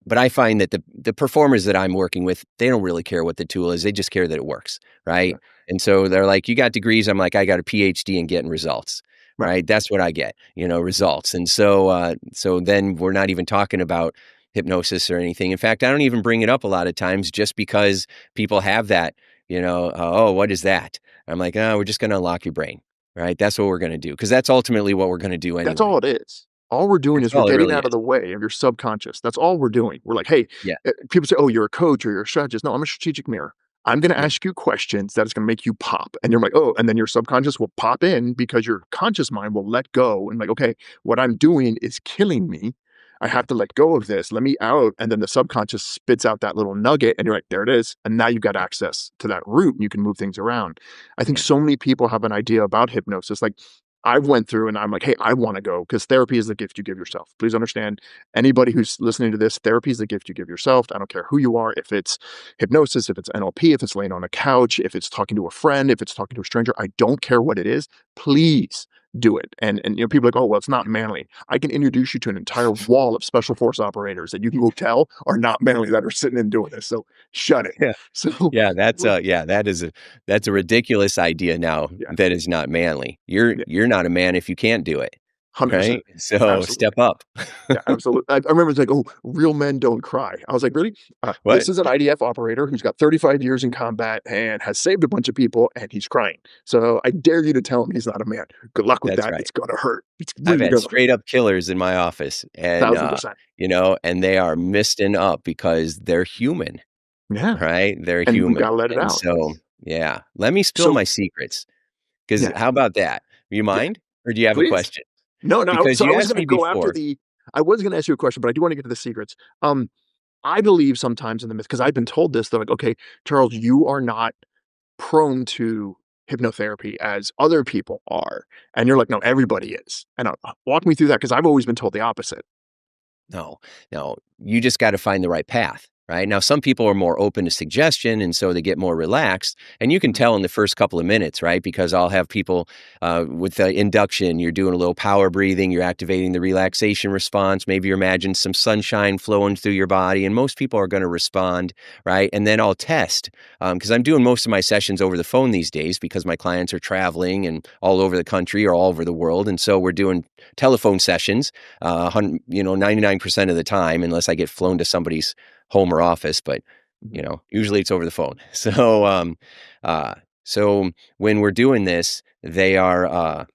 Speaker 2: But I find that the performers that I'm working with, they don't really care what the tool is. They just care that it works, right?
Speaker 1: Right.
Speaker 2: And so they're like, "You got degrees?" I'm like, "I got a PhD in getting results."
Speaker 1: Right.
Speaker 2: Right? That's what I get, results. And so then we're not even talking about hypnosis or anything. In fact, I don't even bring it up a lot of times just because people have that, "Oh, what is that?" I'm like, "Oh, we're just gonna unlock your brain." Right? That's what we're gonna do, because that's ultimately what we're gonna do
Speaker 1: That's
Speaker 2: anyway.
Speaker 1: all it is. All we're doing
Speaker 2: That's
Speaker 1: is we're
Speaker 2: all it
Speaker 1: getting
Speaker 2: really
Speaker 1: out of
Speaker 2: is.
Speaker 1: the way of your subconscious. That's all we're doing. We're like, hey,
Speaker 2: Yeah,
Speaker 1: people say, oh, you're a coach or you're a strategist. No, I'm a strategic mirror. I'm going to
Speaker 2: yeah,
Speaker 1: ask you questions that is going to make you pop. And you're like, oh, and then your subconscious will pop in because your conscious mind will let go and like, okay, what I'm doing is killing me. I
Speaker 2: yeah,
Speaker 1: have to let go of this. Let me out. And then the subconscious spits out that little nugget and you're like, there it is. And now you've got
Speaker 2: yeah,
Speaker 1: access to that root and you can move things around. I think
Speaker 2: yeah,
Speaker 1: so many people have an idea about hypnosis. Like I've went through and I'm like, "Hey, I wanna go because therapy is the gift you give yourself." Please understand, anybody who's listening to this, therapy is the gift you give yourself. I don't care who you are, if it's hypnosis, if it's NLP, if it's laying on a couch, if it's talking to a friend, if it's talking to a stranger, I don't care what it is. Please do it. And people are like, "Oh, well, it's not manly." I can introduce you to an entire wall of special force operators that you can go tell are not manly that are sitting and doing this. So shut it.
Speaker 2: yeah.
Speaker 1: So
Speaker 2: Yeah, that's a ridiculous idea now
Speaker 1: yeah,
Speaker 2: that is not manly. You're
Speaker 1: yeah.
Speaker 2: you're not a man if you can't do it.
Speaker 1: 100%.
Speaker 2: right? So step
Speaker 1: Absolutely.
Speaker 2: up.
Speaker 1: Yeah, absolutely. I remember it's like, "Oh, real men don't cry." I was like, "Really?
Speaker 2: What?
Speaker 1: This is an IDF operator who's got 35 years in combat and has saved a bunch of people, and he's crying. So I dare you to tell him he's not a man. Good luck with
Speaker 2: That's
Speaker 1: that.
Speaker 2: right.
Speaker 1: It's gonna hurt. It's
Speaker 2: I've
Speaker 1: really
Speaker 2: had
Speaker 1: gonna hurt."
Speaker 2: straight up killers in my office and,
Speaker 1: 1000%.
Speaker 2: and they are misting up because they're human,
Speaker 1: Yeah,
Speaker 2: right? They're
Speaker 1: and we
Speaker 2: human.
Speaker 1: gotta let it
Speaker 2: And
Speaker 1: out.
Speaker 2: so, yeah, let me spill
Speaker 1: So
Speaker 2: my secrets. 'Cause
Speaker 1: yeah,
Speaker 2: how about that? You
Speaker 1: yeah,
Speaker 2: mind? Or do you have a
Speaker 1: please.
Speaker 2: question?
Speaker 1: No, no,
Speaker 2: Because
Speaker 1: so I
Speaker 2: you
Speaker 1: was
Speaker 2: asked
Speaker 1: gonna
Speaker 2: me
Speaker 1: go after
Speaker 2: before.
Speaker 1: the I was gonna ask you a question, but I do wanna get to the secrets. I believe sometimes in the myth because I've been told this, they're like, "Okay, Charles, you are not prone to hypnotherapy as other people are." And you're like, "No, everybody is." And, walk me through that because 'cause I've always been told the opposite.
Speaker 2: No, no, you just gotta find the right path, right? Now, some people are more open to suggestion, and so they get more relaxed, and you can
Speaker 1: Mhm,
Speaker 2: tell in the first couple of minutes, right? Because I'll have people, with the induction, you're doing a little power breathing, you're activating the relaxation response, maybe you imagine some sunshine flowing through your body, and most people are gonna respond, right? And then I'll test, because I'm doing most of my sessions over the phone these days because my clients are traveling and all over the country or all over the world, and so we're doing telephone sessions, 99% of the time, unless I get flown to somebody's home or office, but,
Speaker 1: mhm,
Speaker 2: usually it's over the phone. Uh, so when we're doing this, they are,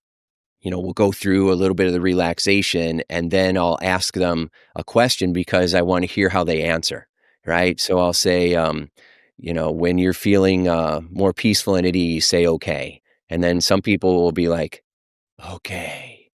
Speaker 2: we'll go through a little bit of the relaxation and then I'll ask them a question because I want to hear how they answer, right? So I'll say, when you're feeling more peaceful and at ease, say okay. And then some people will be like, okay.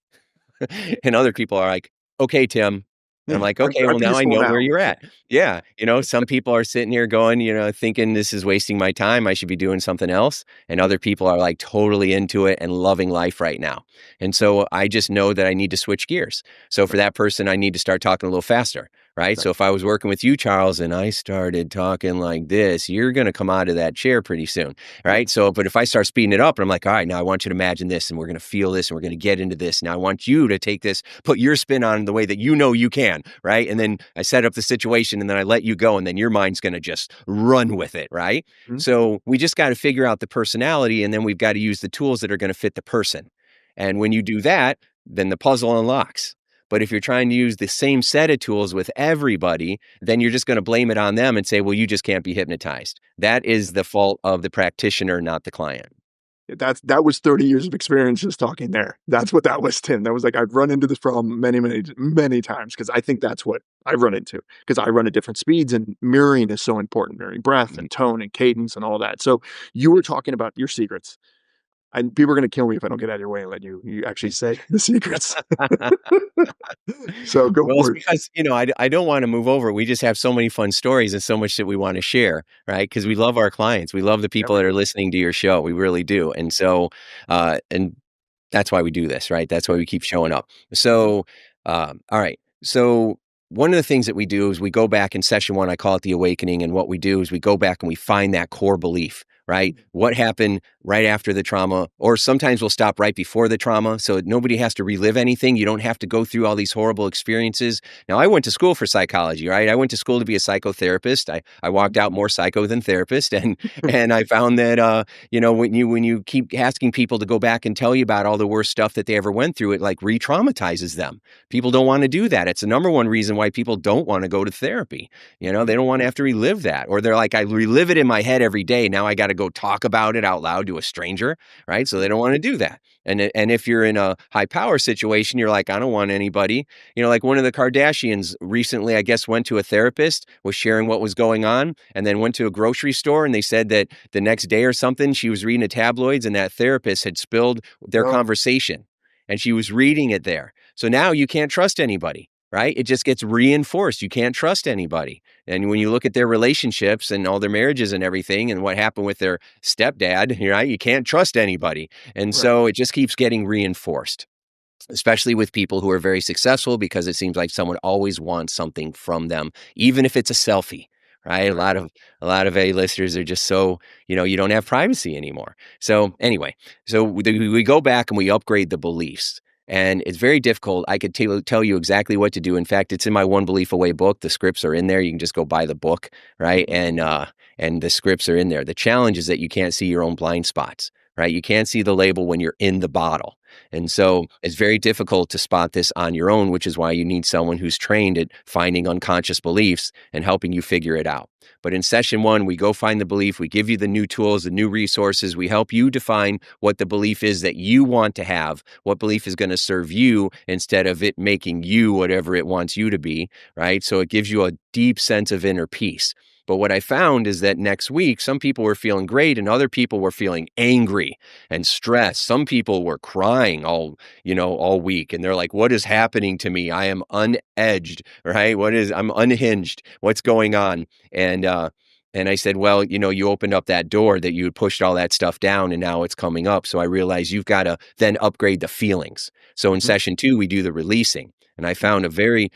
Speaker 2: And other people are like, "Okay, Tim." And I'm
Speaker 1: yeah,
Speaker 2: like, "Okay,
Speaker 1: I'm
Speaker 2: well, now I
Speaker 1: peaceful
Speaker 2: know where
Speaker 1: now.
Speaker 2: you're at." Yeah, some people are sitting here going, thinking this is wasting my time, I should be doing something else, and other people are, like, totally into it and loving life right now. And so I just know that I need to switch gears. So for
Speaker 1: Right,
Speaker 2: that person, I need to start talking a little faster, right?
Speaker 1: right,
Speaker 2: So if I was working with you, Charles, and I started talking like this, you're gonna come out of that chair pretty soon,
Speaker 1: yeah,
Speaker 2: right? So, but if I start speeding it up and I'm like, all right, now I want you to imagine this and we're going to feel this and we're going to get into this. Now I want you to take this, put your spin on the way that you know you can, right? And then I set up the situation and then I let you go and then your mind's going to just run with it, right?
Speaker 1: mhm,
Speaker 2: So we just got to figure out the personality and then we've got to use the tools that are going to fit the person. And when you do that, then the puzzle unlocks. But if you're trying to use the same set of tools with everybody, then you're just going to blame it on them and say, well, you just can't be hypnotized. That
Speaker 1: yeah.
Speaker 2: is the fault of the practitioner, not the client.
Speaker 1: That was 30 years of experience just talking there. That's what that was, Tim. That was like, I've run into this problem many, many, many times because I think that's what I've run into because I run at different speeds and mirroring is so important, mirroring breath
Speaker 2: Mhm.
Speaker 1: and tone and cadence and all that. So you were talking about your secrets. And people are gonna kill me if I don't get out of your way and let you actually say the secrets. So go
Speaker 2: Well, it's
Speaker 1: for it.
Speaker 2: because, I don't wanna move over. We just have so many fun stories and so much that we wanna share, right? Because we love our clients. We love the
Speaker 1: Yeah,
Speaker 2: people
Speaker 1: we
Speaker 2: that are
Speaker 1: do.
Speaker 2: listening to your show. We really do. And so, and that's why we do this, right? That's why we keep showing up.
Speaker 1: Mhm,
Speaker 2: So, all right. So one of the things that we do is we go back in session one, I call it the awakening. And what we do is we go back and we find that core belief, right?
Speaker 1: mhm,
Speaker 2: What happened right after the trauma, or sometimes we'll stop right before the trauma. So nobody has to relive anything. You don't have to go through all these horrible experiences. Now, I went to school for psychology, right? I went to school to be a psychotherapist. I
Speaker 1: mhm.
Speaker 2: walked out more psycho than therapist. And I found that, when you keep asking people to go back and tell you about all the worst stuff that they ever went through, it like re-traumatizes them. People don't want to do that. It's the number one reason why people don't want to go to therapy. They
Speaker 1: Mhm,
Speaker 2: don't want to have to relive that. Or they're like, I relive it in my head every day. Now I got to go talk about it out loud to a stranger, right? So they don't want to do that. And if you're in a high power situation, you're like, I don't want anybody. Like one of the Kardashians recently, I guess, went to a therapist, was sharing what was going on, and then went to a grocery store and they said that the next day or something, she was reading the tabloids and that therapist had spilled their
Speaker 1: no,
Speaker 2: conversation and she was reading it there. So now you can't trust anybody, right? It just gets reinforced. You can't trust anybody. And when you look at their relationships and all their marriages and everything and what happened with their stepdad, right? You can't trust anybody. And
Speaker 1: right,
Speaker 2: so it just keeps getting reinforced, especially with people who are very successful because it seems like someone always wants something from them, even if it's a selfie, right? A
Speaker 1: right.
Speaker 2: lot of a lot of A-listers are just so, you don't have privacy anymore. So anyway, so we go back and we upgrade the beliefs. And it's very difficult. I could tell you exactly what to do. In fact, it's in my One Belief Away book. The scripts are in there. You can just go buy the book, right?
Speaker 1: Mhm,
Speaker 2: And the scripts are in there. The challenge is that you can't see your own blind spots, right? You can't see the label when you're in the bottle. And so it's very difficult to spot this on your own, which is why you need someone who's trained at finding unconscious beliefs and helping you figure it out. But in session one, we go find the belief, we give you the new tools, the new resources, we help you define what the belief is that you want to have, what belief is going to serve you instead of it making you whatever it wants you to be, right? So it gives you a deep sense of inner peace. But what I found is that next week, some people were feeling great and other people were feeling angry and stressed. Some people were crying all week. And they're like, what is happening to me? I am unedged, right? I'm unhinged. What's going on? And I said, well, you opened up that door that you had pushed all that stuff down and now it's coming up. So I realized you've got to then upgrade the feelings. So in
Speaker 1: Mhm.
Speaker 2: session 2, we do the releasing. And I found a very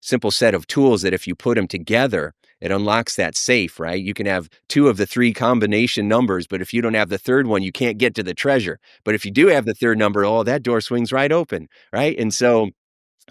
Speaker 2: simple set of tools that if you put them together, it unlocks that safe, right? You can have 2 of the 3 combination numbers, but if you don't have the third one, you can't get to the treasure. But if you do have the third number, oh, that door swings right open, right? And so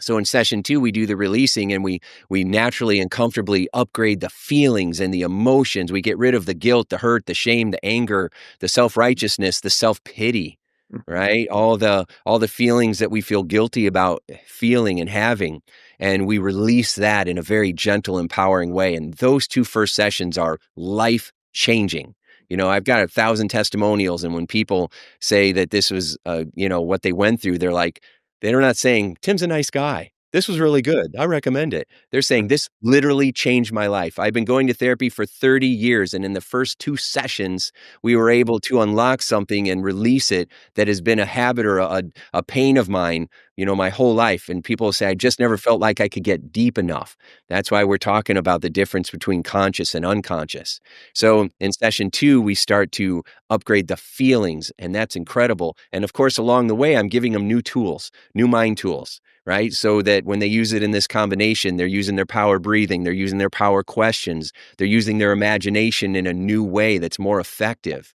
Speaker 2: in session 2, we do the releasing and we naturally and comfortably upgrade the feelings and the emotions. We get rid of the guilt, the hurt, the shame, the anger, the self-righteousness, the self-pity,
Speaker 1: Mhm.
Speaker 2: right? All the feelings that we feel guilty about feeling and having. And we release that in a very gentle, empowering way. And those 2 first sessions are life changing. I've got 1,000 testimonials. And when people say that this was, what they went through, they're not saying, Tim's a nice guy. This was really good. I recommend it. They're saying, this literally changed my life. I've been going to therapy for 30 years. And in the first 2 sessions, we were able to unlock something and release it that has been a habit or a pain of mine, my whole life. And people say, I just never felt like I could get deep enough. That's why we're talking about the difference between conscious and unconscious. So in session 2, we start to upgrade the feelings, and that's incredible. And of course, along the way, I'm giving them new tools, new mind tools, right? So that when they use it in this combination, they're using their power breathing, they're using their power questions, they're using their imagination in a new way that's more effective.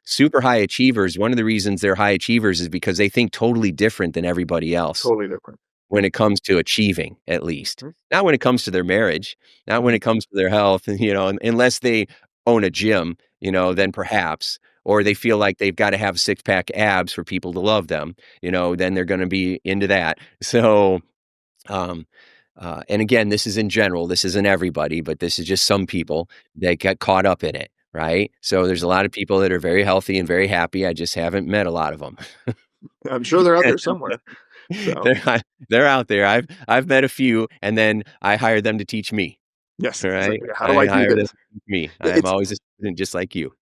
Speaker 2: Super high achievers, one of the reasons they're high achievers is because they think totally different than everybody else
Speaker 1: Totally different.
Speaker 2: when it comes to achieving, at least.
Speaker 1: Mhm.
Speaker 2: Not when it comes to their marriage, not when
Speaker 1: Mhm.
Speaker 2: it comes to their health, unless they own a gym, then perhaps, or they feel like they've got to have six-pack abs for people to love them, then they're going to be into that. So, um, and again, this is in general, this isn't everybody, but this is just some people that get caught up in it, right? So there's a lot of people that are very healthy and very happy. I just haven't met a lot of them.
Speaker 1: I'm sure they're out there somewhere. So,
Speaker 2: They're out there. I've met a few, and then I hired them to teach me,
Speaker 1: yes, it's like,
Speaker 2: right?
Speaker 1: "How do
Speaker 2: I
Speaker 1: I do
Speaker 2: hire them
Speaker 1: this?"
Speaker 2: to teach me.
Speaker 1: I
Speaker 2: I'm always a student just like you.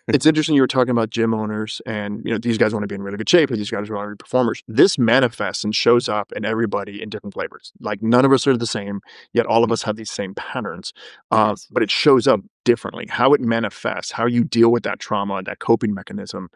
Speaker 1: It's interesting you were talking about gym owners and, these guys wanna be in really good shape, or these guys wanna be performers. This manifests and shows up in everybody in different flavors. Like, none of us are the same, yet all of
Speaker 2: Mm,
Speaker 1: us have these same patterns,
Speaker 2: yes.
Speaker 1: but it shows up differently. How it manifests, how you deal with that trauma, that coping mechanism,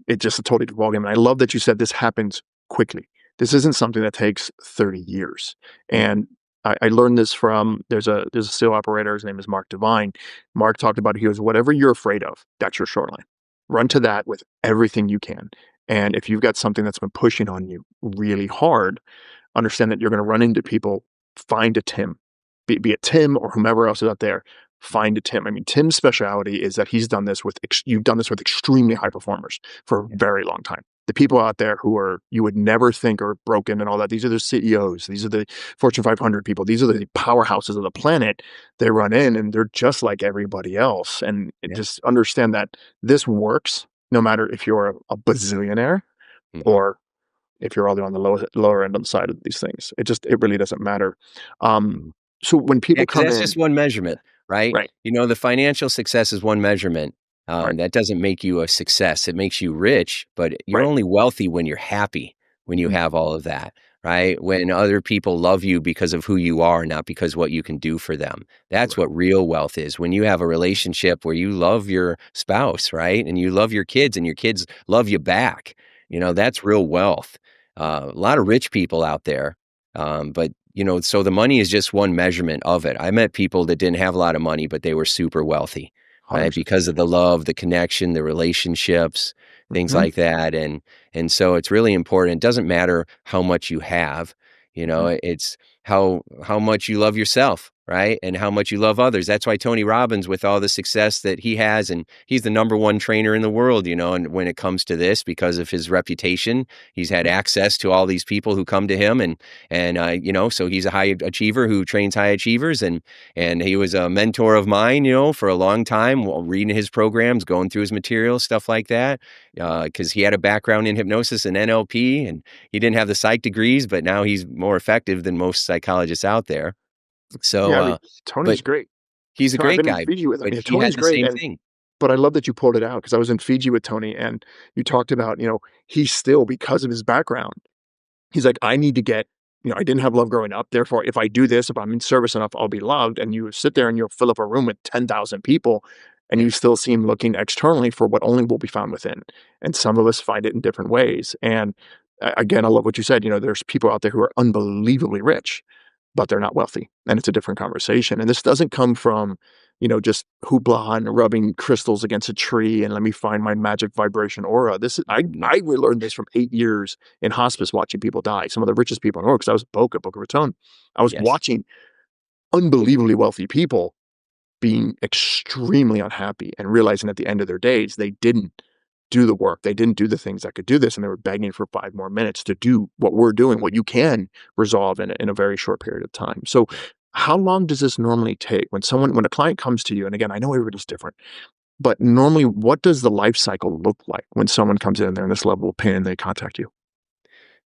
Speaker 1: it's just a totally different ballgame, and I love that you said this happens quickly. This isn't something that takes 30 years, and I learned this from there's a SEAL operator, his name is Mark Devine. Mark talked about he goes, "Whatever you're afraid of, that's your shoreline. Run to that with everything you can, and if you've got something that's been pushing on you really hard, understand that you're gonna run into people, find a Tim, be it Tim or whomever else is out there, find a Tim. I mean, Tim's specialty is that he's done this with you've done this with extremely high performers for a
Speaker 2: Yeah,
Speaker 1: very long time. The people out there who are you would never think are broken and all that, these are the CEOs, these are the Fortune 500 people, these are the powerhouses of the planet. They run in and they're just like everybody else. And
Speaker 2: yeah.
Speaker 1: just understand that this works no matter if you're a bazillionaire
Speaker 2: Mhm.
Speaker 1: or if you're on the lower end on the side of these things. It really doesn't matter. Um,
Speaker 2: Mhm.
Speaker 1: so when
Speaker 2: Yeah,
Speaker 1: people
Speaker 2: because
Speaker 1: come
Speaker 2: that's
Speaker 1: in
Speaker 2: just one measurement, right?
Speaker 1: right,
Speaker 2: The financial success is one measurement.
Speaker 1: right,
Speaker 2: That doesn't make you a success. It makes you rich, but you're
Speaker 1: right,
Speaker 2: only wealthy when you're happy, when you
Speaker 1: mhm,
Speaker 2: have all of that, right? When other people love you because of who you are, not because what you can do for them. That's
Speaker 1: right,
Speaker 2: what real wealth is. When you have a relationship where you love your spouse, right? And you love your kids and your kids love you back, that's real wealth. A lot of rich people out there, but so the money is just one measurement of it. I met people that didn't have a lot of money, but they were super wealthy, right?
Speaker 1: 100%.
Speaker 2: Because of the love, the connection, the relationships, things
Speaker 1: Mhm,
Speaker 2: like that. And so it's really important. It doesn't matter how much you have,
Speaker 1: mhm,
Speaker 2: it's how much you love yourself, right? And how much you love others. That's why Tony Robbins, with all the success that he has, and he's the number one trainer in the world, and when it comes to this, because of his reputation, he's had access to all these people who come to him, and so he's a high achiever who trains high achievers, and he was a mentor of mine, for a long time, while reading his programs, going through his materials, stuff like that, because he had a background in hypnosis and NLP, and he didn't have the psych degrees, but now he's more effective than most psychologists out there. So,
Speaker 1: Yeah, I mean,
Speaker 2: but
Speaker 1: Tony's great.
Speaker 2: he's a
Speaker 1: I've
Speaker 2: great
Speaker 1: been in
Speaker 2: guy,
Speaker 1: Fiji with him.
Speaker 2: but
Speaker 1: Yeah,
Speaker 2: he had
Speaker 1: Tony's
Speaker 2: the
Speaker 1: great,
Speaker 2: same
Speaker 1: and
Speaker 2: thing.
Speaker 1: but I love that you pulled it out because I was in Fiji with Tony, and you talked about, he still, because of his background, he's like, "I need to get," "I didn't have love growing up, therefore, if I do this, if I'm in service enough, I'll be loved." And you sit there and you'll fill up a room with 10,000 people, and
Speaker 2: Yeah,
Speaker 1: you still seem looking externally for what only will be found within. And some of us find it in different ways. And again, I love what you said. There's people out there who are unbelievably rich, but they're not wealthy, and it's a different conversation. And this doesn't come from, just hoopla and rubbing crystals against a tree and let me find my magic vibration aura. This is
Speaker 2: no,
Speaker 1: I learned this from 8 years in hospice watching people die. Some of the richest people in the world, because I was Boca Raton. I was
Speaker 2: yes.
Speaker 1: watching unbelievably wealthy people being extremely unhappy and realizing at the end of their days they didn't do the work. They didn't do the things that could do this, and they were begging for 5 more minutes to do what we're doing, what you can resolve in a very short period of time. So, how long does this normally take when a client comes to you? And again, I know everybody's different, but normally, what does the life cycle look like when someone comes in and they're in this level of pain and they contact you?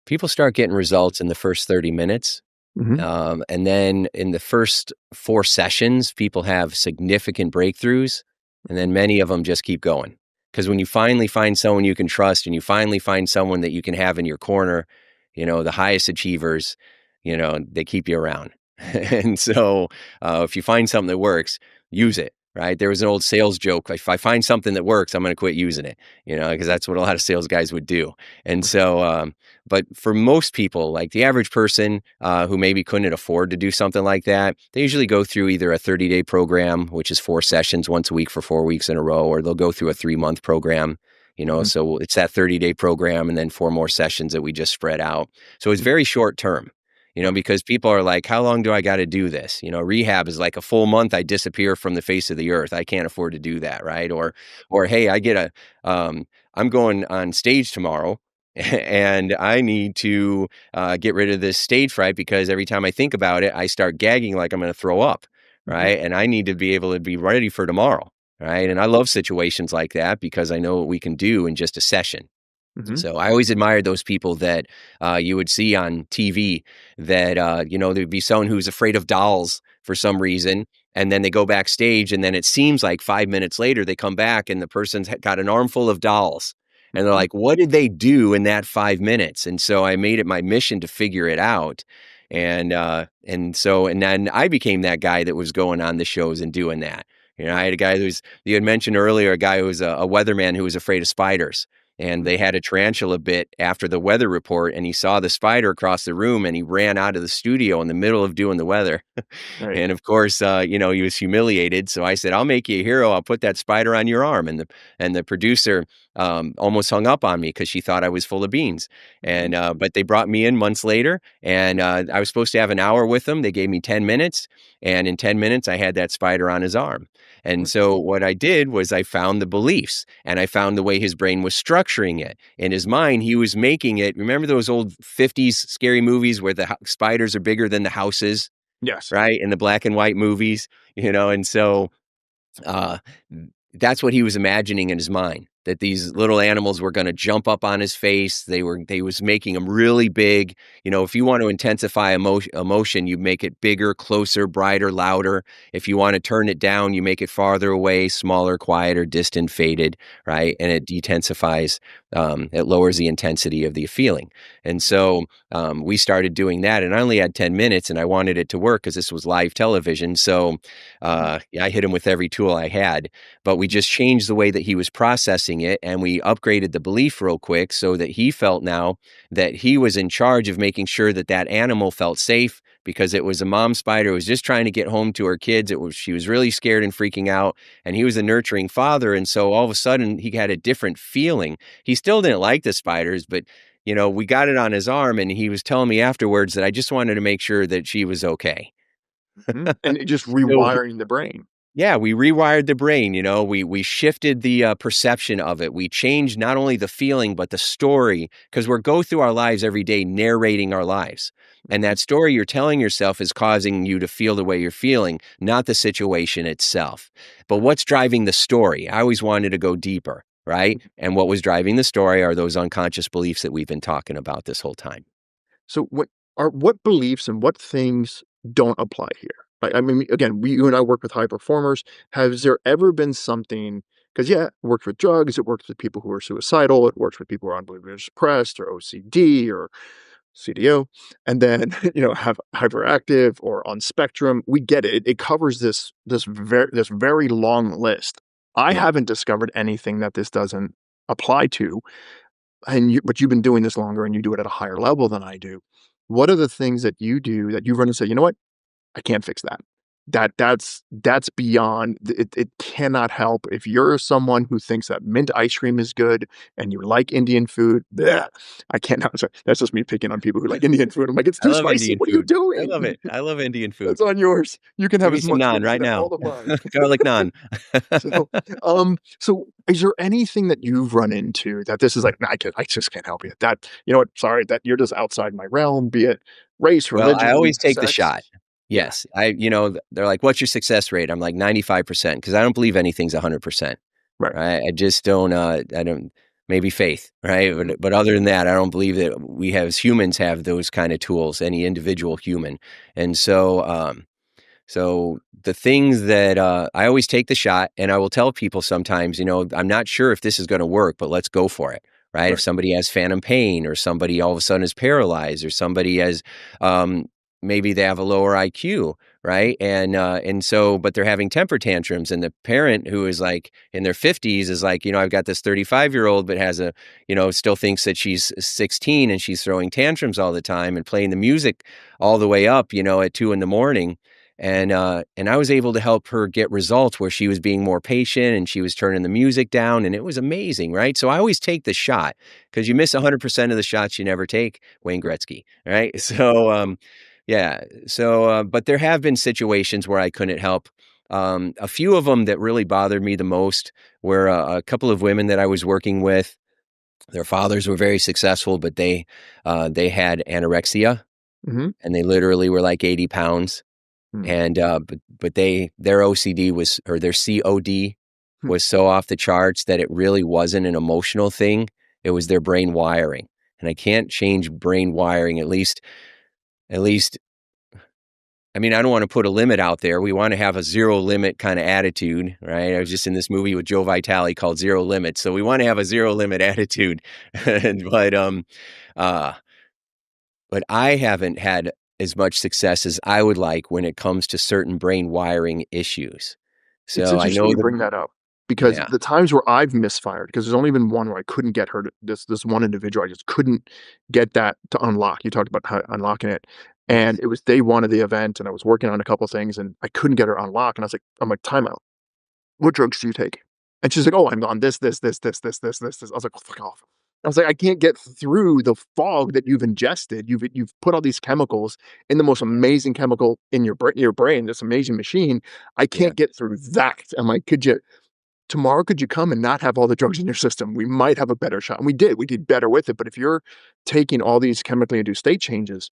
Speaker 2: People start getting results in the first 30 minutes.
Speaker 1: Mhm,
Speaker 2: And then in the first 4 sessions, people have significant breakthroughs, and then many of them just keep going. Because when you finally find someone you can trust and you finally find someone that you can have in your corner, the highest achievers, they keep you around. And so, if you find something that works, use it, right? There was an old sales joke, if I find something that works, I'm gonna quit using it, because that's what a lot of sales guys would do. And
Speaker 1: for sure.
Speaker 2: so, but for most people, like the average person who maybe couldn't afford to do something like that, they usually go through either a 30-day program, which is 4 sessions once a week for 4 weeks in a row, or they'll go through a 3-month program.
Speaker 1: Mhm,
Speaker 2: So it's that 30-day program and then 4 more sessions that we just spread out. So it's
Speaker 1: mm,
Speaker 2: very short term,
Speaker 1: yeah,
Speaker 2: because people are like, how long do I got to do this? Rehab is like a full month. I disappear from the face of the earth. I can't afford to do that. Right. Or, hey, I'm going on stage tomorrow and I need to get rid of this stage fright because every time I think about it, I start gagging like I'm going to throw up,
Speaker 1: mhm,
Speaker 2: right? And I need to be able to be ready for tomorrow, right? And I love situations like that because I know what we can do in just a session.
Speaker 1: mhm,
Speaker 2: So I always admired those people that you would see on TV that, there'd be someone who's afraid of dolls for some reason. And then they go backstage, and then it seems like 5 minutes later, they come back and the person's got an armful of dolls. And they're
Speaker 1: mhm,
Speaker 2: like, what did they do in that 5 minutes? And so I made it my mission to figure it out. And then I became that guy that was going on the shows and doing that. I
Speaker 1: right,
Speaker 2: had a guy you had mentioned earlier, a guy who was a weatherman who was afraid of spiders, and
Speaker 1: mhm,
Speaker 2: they had a tarantula bit after the weather report, and he saw the spider across the room, and he ran out of the studio in the middle of doing the weather.
Speaker 1: right,
Speaker 2: And of course, he was humiliated. So I said, "I'll make you a hero. I'll put that spider on your arm." And the producer almost hung up on me because she thought I was full of beans.
Speaker 1: mhm,
Speaker 2: But they brought me in months later, and I was supposed to have an hour with them. They gave me 10 minutes, and in 10 minutes, I had that spider on his arm. And
Speaker 1: right,
Speaker 2: so what I did was I found the beliefs, and I found the way his brain was structuring it. In his mind, he was making it. Remember those old 50s scary movies where the spiders are bigger than the houses?
Speaker 1: yes,
Speaker 2: Right, in the black and white movies, and so, uh, that's what he was imagining in his mind, that these little animals were gonna jump up on his face, they was making him really big. If you want to intensify emotion, you make it bigger, closer, brighter, louder. If you wanna turn it down, you make it farther away, smaller, quieter, distant, faded, right? And it detensifies, it lowers the intensity of the feeling. And so, we started doing that, and I only had 10 minutes, and I wanted it to work because this was live television, so,
Speaker 1: mhm,
Speaker 2: yeah, I hit him with every tool I had, but we
Speaker 1: mhm,
Speaker 2: just changed the way that he was processing it, and we upgraded the belief real quick so that he felt now that he was in charge of making sure that that animal felt safe because it was a mom spider who was just trying to get home to her kids. She was really scared and freaking out, and he was a nurturing father, and so all of a sudden he had a different feeling. He still didn't like the spiders, but we got it on his arm, and he was telling me afterwards that I just wanted to make sure that she was okay.
Speaker 1: Mhm, and it just
Speaker 2: So
Speaker 1: rewiring the brain.
Speaker 2: yeah, we rewired the brain, we shifted the, perception of it. We changed not only the feeling, but the story, because 'cause we're go through our lives every day narrating our lives, and
Speaker 1: Mhm,
Speaker 2: that story you're telling yourself is causing you to feel the way you're feeling, not the situation itself. But
Speaker 1: mhm,
Speaker 2: what's driving the story? I always wanted to go deeper, right?
Speaker 1: mhm.
Speaker 2: And what was driving the story are those unconscious beliefs that we've been talking about this whole time.
Speaker 1: So what beliefs and what things don't apply here? Like, I mean, again, you and I work with high performers. Has there ever been something? Because yeah, it works with drugs, it works with people who are suicidal, it works with people who are unbelievably depressed or OCD or CDO, and then have hyperactive or on spectrum. We get it. It covers this very long list. I
Speaker 2: Yeah.
Speaker 1: haven't discovered anything that this doesn't apply to, but you've been doing this longer and you do it at a higher level than I do. What are the things that you do that you run and say, "You know what? I can't fix that." That's beyond it cannot help. If you're someone who thinks that mint ice cream is good and you like Indian food, bleh, I can't no, sorry, that's just me picking on people who like Indian food. I'm like, "It's
Speaker 2: I
Speaker 1: too
Speaker 2: love
Speaker 1: spicy.
Speaker 2: Indian
Speaker 1: What are you
Speaker 2: food. I
Speaker 1: doing?"
Speaker 2: love it. I love Indian food.
Speaker 1: That's on yours. You can
Speaker 2: Give
Speaker 1: have
Speaker 2: me
Speaker 1: as
Speaker 2: some
Speaker 1: much
Speaker 2: naan
Speaker 1: spice
Speaker 2: right
Speaker 1: as
Speaker 2: now.
Speaker 1: all of mine.
Speaker 2: Garlic naan.
Speaker 1: So, so is there anything that you've run into that this is like, "Nah, I just can't help you. That you know what? Sorry, that you're just outside my realm, be it race,
Speaker 2: Well, I
Speaker 1: religion,
Speaker 2: always take the
Speaker 1: sex."
Speaker 2: shot.
Speaker 1: Yeah,
Speaker 2: Yes. They're like, "What's your success rate?" I'm like, 95% because I don't believe anything's 100%,
Speaker 1: right.
Speaker 2: right? I don't maybe faith, right?
Speaker 1: Mhm,
Speaker 2: But other than that, I don't believe that we have as humans have those kind of tools, any individual human. And so the things that I always take the shot, and I will tell people sometimes, I'm not sure if this is going to work, but let's go for it. Right. If
Speaker 1: right.
Speaker 2: somebody has phantom pain, or somebody all of a sudden is paralyzed, or somebody has, um, maybe they have a lower IQ,
Speaker 1: Mhm,
Speaker 2: right? But they're having temper tantrums, and the parent who is like in their 50s is like, I've got this 35-year-old, but still thinks that she's 16 and she's throwing tantrums all the time and playing the music all the way up, at 2 in the morning, and I was able to help her get results where she was being more patient and she was turning the music down, and it was amazing, right? So I always take the shot because you miss 100% of the shots you never take, Wayne
Speaker 1: right.
Speaker 2: Gretzky, right?
Speaker 1: Yeah,
Speaker 2: Yeah. But there have been situations where I couldn't help. A few of them that really bothered me the most were a couple of women that I was working with. Their fathers were very successful, but they had anorexia,
Speaker 1: mhm,
Speaker 2: and they literally were like 80 pounds,
Speaker 1: mm,
Speaker 2: and, their OCD was, or their COD
Speaker 1: hmm.
Speaker 2: was so off the charts that it really wasn't an emotional thing, it was their brain wiring, and I can't change brain wiring, at least I mean, I don't wanna put a limit out there, we wanna have a zero limit kinda attitude, right? I was just in this movie with Joe Vitale called Zero Limit, so we wanna have a zero limit attitude, but, uh but I haven't had as much success as I would like when it comes to certain brain wiring issues.
Speaker 1: It's
Speaker 2: So I
Speaker 1: interesting
Speaker 2: know
Speaker 1: you
Speaker 2: the
Speaker 1: bring that up because
Speaker 2: yeah,
Speaker 1: the times where I've misfired, because there's only been one where I couldn't get her to this one individual, I just couldn't get that to unlock. You talked about how unlocking it, and
Speaker 2: yes,
Speaker 1: it was day 1 of the event, and I was working on a couple things, and I couldn't get her unlocked, and I'm like, "Time out. What drugs do you take?" And she's like, "Oh, I'm on this." I was like, "Oh, fuck off." I was like, "I can't get through the fog that you've ingested. You've put all these chemicals in the most amazing chemical in your brain, this amazing machine. I
Speaker 2: yeah,
Speaker 1: can't get through that." I'm like, could you come and not have all the drugs in your system? We might have a better shot." And we did better with it. But if you're taking all these chemically induced state changes